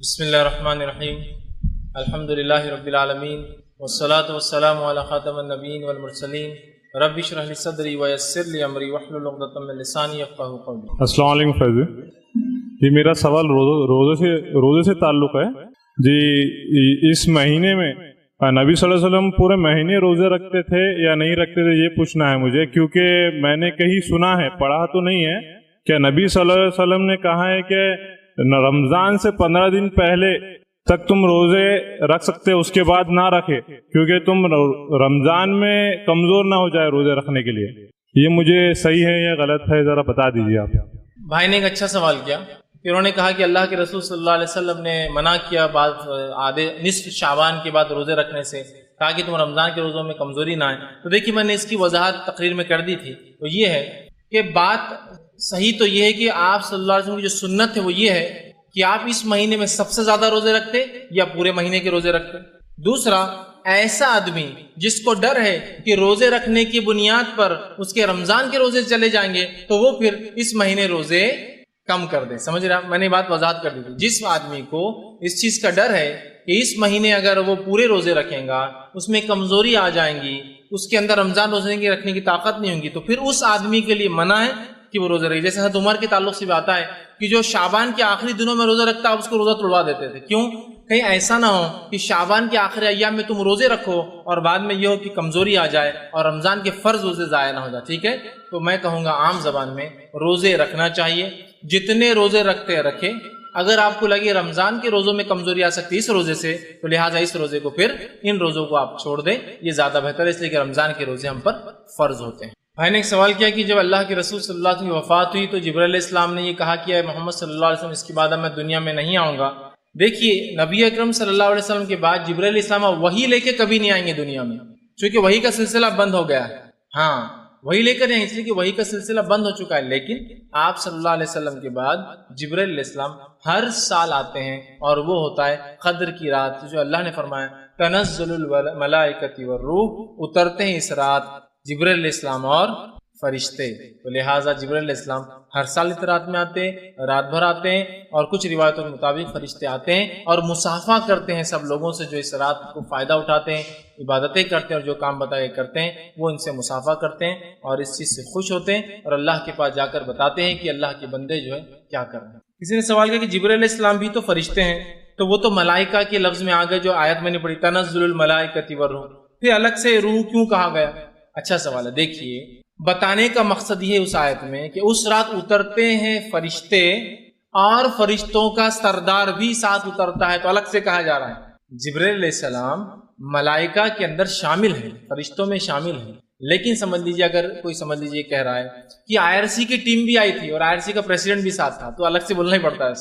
بسم اللہ الرحمن الرحیم. الحمدللہ رب العالمین والصلاة والسلام علی خاتم النبیین والمرسلین. رب اشرح لی صدری ویسر لی امری واحلل عقدۃ من لسانی یفقہوا قولی. السلام علیکم فیض جی. میرا سوال روزے سے تعلق ہے جی. اس مہینے میں نبی صلی اللہ علیہ وسلم پورے مہینے روزے رکھتے تھے یا نہیں رکھتے تھے، یہ پوچھنا ہے مجھے. کیونکہ میں نے کہیں سنا ہے، پڑھا تو نہیں ہے، کہ نبی صلی اللہ علیہ وسلم نے کہا ہے کہ رمضان سے 15 دن پہلے تک تم روزے رکھ سکتے، اس کے بعد نہ رکھے، کیونکہ تم رمضان میں کمزور نہ ہو جائے روزے رکھنے کے لیے. یہ مجھے صحیح ہے یا غلط ہے، ذرا بتا دیجیے آپ. بھائی نے ایک اچھا سوال کیا. پھر انہوں نے کہا کہ اللہ کے رسول صلی اللہ علیہ وسلم نے منع کیا بعد آدھے نصف شعبان کے بعد روزے رکھنے سے تاکہ تم رمضان کے روزوں میں کمزوری نہ آئے. تو دیکھیے میں نے اس کی وضاحت تقریر میں کر دی تھی. تو یہ ہے کہ بات صحیح تو یہ ہے کہ آپ صلی اللہ علیہ وسلم کی جو سنت ہے وہ یہ ہے کہ آپ اس مہینے میں سب سے زیادہ روزے رکھتے یا پورے مہینے کے روزے رکھتے. دوسرا، ایسا آدمی جس کو ڈر ہے کہ روزے رکھنے کی بنیاد پر اس کے رمضان کے روزے چلے جائیں گے تو وہ پھر اس مہینے روزے کم کر دے. سمجھ رہا؟ میں نے بات وضاحت کر دی تھی. جس آدمی کو اس چیز کا ڈر ہے کہ اس مہینے اگر وہ پورے روزے رکھیں گا اس میں کمزوری آ جائیں گی، اس کے اندر رمضان روزے کی رکھنے کی طاقت نہیں ہوگی، تو پھر اس آدمی کے لیے منع ہے کہ وہ روزے رکھے. جیسے حضرت عمر کے تعلق سے بھی آتا ہے کہ جو شعبان کے آخری دنوں میں روزہ رکھتا ہے اس کو روزہ توڑوا دیتے تھے. کیوں؟ کہیں ایسا نہ ہو کہ شعبان کے آخری ایام میں تم روزے رکھو اور بعد میں یہ ہو کہ کمزوری آ جائے اور رمضان کے فرض روزے ضائع نہ ہو جائے. ٹھیک ہے؟ تو میں کہوں گا عام زبان میں روزے رکھنا چاہیے. جتنے روزے رکھتے رکھے. اگر آپ کو لگے رمضان کے روزوں میں کمزوری آ سکتی ہے اس روزے سے تو لہٰذا اس روزے کو پھر ان روزوں کو آپ چھوڑ دیں. یہ زیادہ بہتر ہے، اس لیے کہ رمضان کے روزے ہم پر فرض ہوتے ہیں. بھائی نے ایک سوال کیا کہ جب اللہ کے رسول صلی اللہ علیہ وسلم کی وفات ہوئی تو جبرائیل علیہ السلام نے یہ کہا کہ اے محمد صلی اللہ علیہ وسلم اس کے بعد میں دنیا میں نہیں آؤں گا. دیکھیے نبی اکرم صلی اللہ علیہ وسلم کے بعد جبرائیل علیہ السلام وحی لے کے کبھی نہیں آئیں گے دنیا میں، چونکہ وحی کا سلسلہ بند ہو گیا ہے. ہاں وہی لے کر اس لیے کہ وہی کا سلسلہ بند ہو چکا ہے. لیکن آپ صلی اللہ علیہ وسلم کے بعد جبرائیل علیہ السلام ہر سال آتے ہیں اور وہ ہوتا ہے قدر کی رات، جو اللہ نے فرمایا تنزل الملائکۃ والروح، اترتے ہیں اس رات جبرائیل علیہ السلام اور فرشتے. تو لہٰذا جبرائیل علیہ السلام ہر سال اس رات میں آتے ہیں، رات بھر آتے ہیں، اور کچھ روایتوں کے مطابق فرشتے آتے ہیں اور مصافحہ کرتے ہیں سب لوگوں سے جو اس رات کو فائدہ اٹھاتے ہیں، عبادتیں کرتے ہیں اور جو کام بتائے کرتے ہیں وہ ان سے مصافحہ کرتے ہیں اور اس چیز سے خوش ہوتے ہیں اور اللہ کے پاس جا کر بتاتے ہیں کہ اللہ کے بندے جو ہے کیا کر رہے ہیں. کسی نے سوال کیا کہ جبرائیل علیہ السلام بھی تو فرشتے ہیں، تو وہ تو ملائکہ کے لفظ میں آ گئے جو آیت میں نے پڑھی تنزل الملائکۃ والروح، پھر الگ سے روح کیوں کہا گیا؟ اچھا سوال ہے. دیکھیے بتانے کا مقصد یہ ہے اس آیت میں کہ اس رات اترتے ہیں فرشتے اور فرشتوں کا سردار بھی ساتھ اترتا ہے، تو الگ سے کہا جا رہا ہے. جبرائیل علیہ السلام ملائکہ کے اندر شامل ہیں، فرشتوں میں شامل ہیں. لیکن سمجھ لیجیے اگر کوئی سمجھ لیجیے کہہ رہا ہے کہ IRC کی ٹیم بھی آئی تھی اور IRC کا پریسیڈنٹ بھی ساتھ تھا، تو الگ سے بولنا ہی پڑتا ہے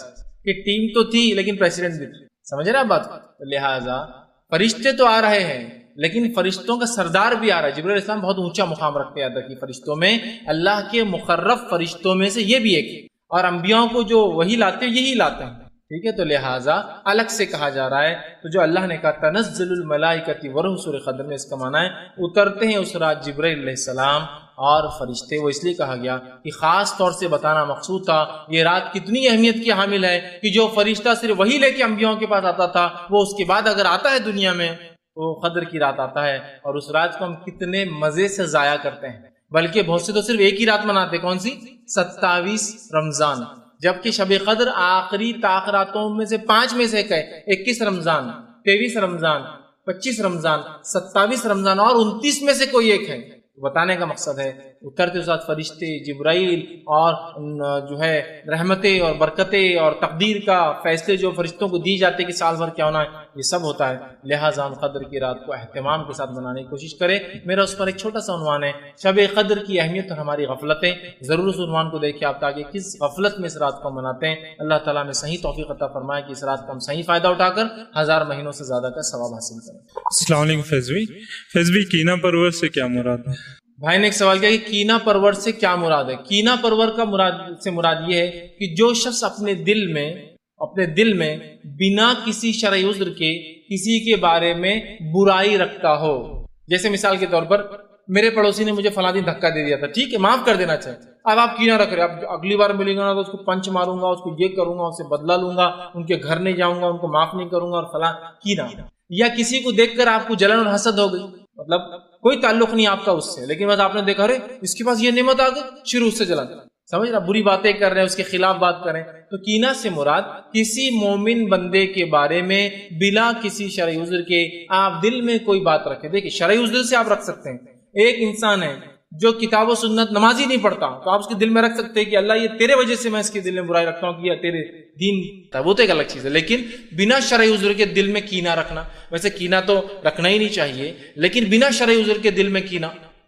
کہ ٹیم تو تھی لیکن پریسیڈنٹ بھی تھی. سمجھ رہے آپ بات؟ لہٰذا فرشتے تو آ رہے ہیں لیکن فرشتوں کا سردار بھی آ رہا ہے. جبرائیل علیہ السلام بہت اونچا مقام رکھتے ہیں اللہ کی فرشتوں میں, اللہ کے مقرب فرشتوں میں سے یہ بھی ایک ہے, اور انبیاء کو جو وہی لاتے ہیں یہی لاتے ہیں. ٹھیک ہے, تو لہٰذا الگ سے کہا جا رہا ہے. تو جو اللہ نے کہا تنزل الملائکۃ والروح سورہ قدر میں, اس کا معنی ہے اترتے ہیں اس رات جبرائیل علیہ السلام اور فرشتے. وہ اس لیے کہا گیا کہ خاص طور سے بتانا مقصود تھا یہ رات کتنی اہمیت کی حامل ہے, کہ جو فرشتہ صرف وہی لے کے انبیاء کے پاس آتا تھا, وہ اس کے بعد اگر آتا ہے دنیا میں تو قدر کی رات آتا ہے. اور اس رات کو ہم کتنے مزے سے ضائع کرتے ہیں, بلکہ بہت سے تو صرف ایک ہی رات مناتے. کون سی؟ 27 رمضان, جبکہ شب قدر آخری تاخراتوں میں سے 5 میں سے ایک ہے. 21 رمضان, 23 رمضان, 25 رمضان, 27 رمضان اور 29 میں سے کوئی ایک ہے. بتانے کا مقصد ہے اترتے ساتھ فرشتے, جبرائیل اور جو ہے رحمتیں اور برکتیں اور تقدیر کا فیصلے جو فرشتوں کو دی جاتے کہ سال بھر کیا ہونا ہے, یہ سب ہوتا ہے. لہٰذا ہم قدر کی رات کو اہتمام کے ساتھ منانے کی کوشش کریں. میرا اس پر ایک چھوٹا سا عنوان ہے, شب قدر کی اہمیت اور ہماری غفلتیں. ضرور اس عنوان کو دیکھیں آپ تاکہ کس غفلت میں اس رات کو مناتے ہیں. اللہ تعالیٰ میں صحیح توفیق عطا فرمائے کہ اس رات کا ہم صحیح فائدہ اٹھا کر 1000 مہینوں سے زیادہ کا ثواب حاصل کریں. السلام علیکم فیض بھائی, کینہ پرور سے کیا مراد ہے؟ بھائی نے ایک سوال کیا کہ کینہ پرور سے کیا مراد ہے. کینہ پرور کا مراد یہ ہے کہ جو شخص اپنے دل میں بنا کسی شرعی عذر کے کسی کے بارے میں برائی رکھتا ہو. جیسے مثال کے طور پر میرے پڑوسی نے مجھے فلاں دن دھکا دے دیا تھا, ٹھیک ہے, معاف کر دینا چاہیے. اب آپ کینہ رکھ رہے, اب اگلی بار ملیں گا نا تو اس کو پنچ ماروں گا, اس کو یہ کروں گا, اس سے بدلہ لوں گا, ان کے گھر نہیں جاؤں گا, ان کو معاف نہیں کروں گا, اور فلاں کینہ. یا کسی کو دیکھ کر آپ کو جلن اور حسد ہو گئی, مطلب کوئی تعلق نہیں آپ کا اس سے, لیکن بس آپ نے دیکھا رہے اس کے پاس یہ نعمت آ گئی, شروع سے جلن, سمجھ رہا, بری باتیں کر رہے ہیں, اس کے خلاف بات کریں. تو کینہ سے مراد کسی مومن بندے کے بارے میں بلا کسی شرعی عذر کے آپ دل میں کوئی بات رکھیں. دیکھیں شرعی عذر سے آپ رکھ سکتے ہیں. ایک انسان ہے جو کتاب و سنت نماز ہی نہیں پڑھتا, تو آپ اس کے دل میں رکھ سکتے ہیں کہ اللہ یہ تیرے وجہ سے میں اس کے دل میں برائی رکھتا ہوں, کہ یہ تیرے دین, وہ تو ایک الگ چیز ہے. لیکن بنا شرعی عذر کے دل میں کینہ رکھنا, ویسے کینہ تو رکھنا ہی نہیں چاہیے, لیکن بنا شرعی عذر کے دل میں کینہ,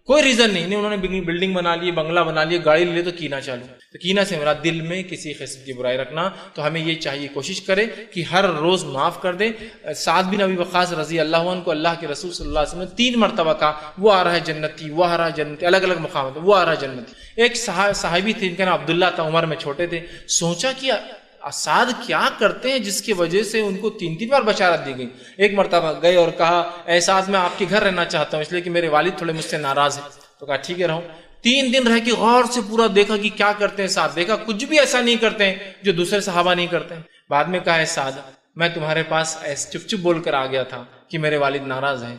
کوئی ریزن نہیں, انہوں نے بلڈنگ بنا لی, بنگلہ بنا لی, گاڑی لے لی, تو کینہ چالو. تو کینہ سے مراد دل میں کسی قسم کی برائی رکھنا. تو ہمیں یہ چاہیے کوشش کرے کہ ہر روز معاف کر دیں. سعد بن ابی وقاص رضی اللہ عنہ کو اللہ کے رسول صلی اللہ علیہ وسلم نے 3 مرتبہ کہا وہ آ رہا ہے جنتی, وہ آ رہا ہے جنتی, الگ الگ مقامات, وہ آ رہا ہے جنتی. ایک صحابی تھے, ان کا نام عبداللہ تھا, عمر میں چھوٹے تھے. سوچا کہ اسعد کیا کرتے ہیں جس کی وجہ سے ان کو 3 بار بشارت دی گئی. ایک مرتبہ گئے اور کہا اے سعد میں آپ کے گھر رہنا چاہتا ہوں اس لیے کہ میرے والد تھوڑے مجھ سے ناراض ہیں. تو کہا ٹھیک ہے رہو. 3 دن رہ کے غور سے پورا دیکھا کہ کیا کرتے ہیں سعد, دیکھا کچھ بھی ایسا نہیں کرتے ہیں جو دوسرے صحابہ نہیں کرتے ہیں. بعد میں کہا ہے سعد میں تمہارے پاس چپ چپ بول کر آ گیا تھا کہ میرے والد ناراض ہیں,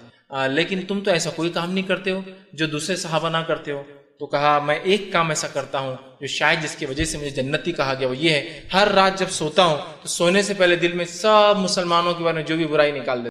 لیکن تم تو ایسا کوئی کام نہیں کرتے ہو جو دوسرے صحابہ نہ کرتے ہو. تو کہا میں ایک کام ایسا کرتا ہوں جو شاید جس کی وجہ سے مجھے جنتی کہا گیا, وہ یہ ہے ہر رات جب سوتا ہوں تو سونے سے پہلے دل میں سب مسلمانوں کے بارے میں جو بھی برائی نکال دیتا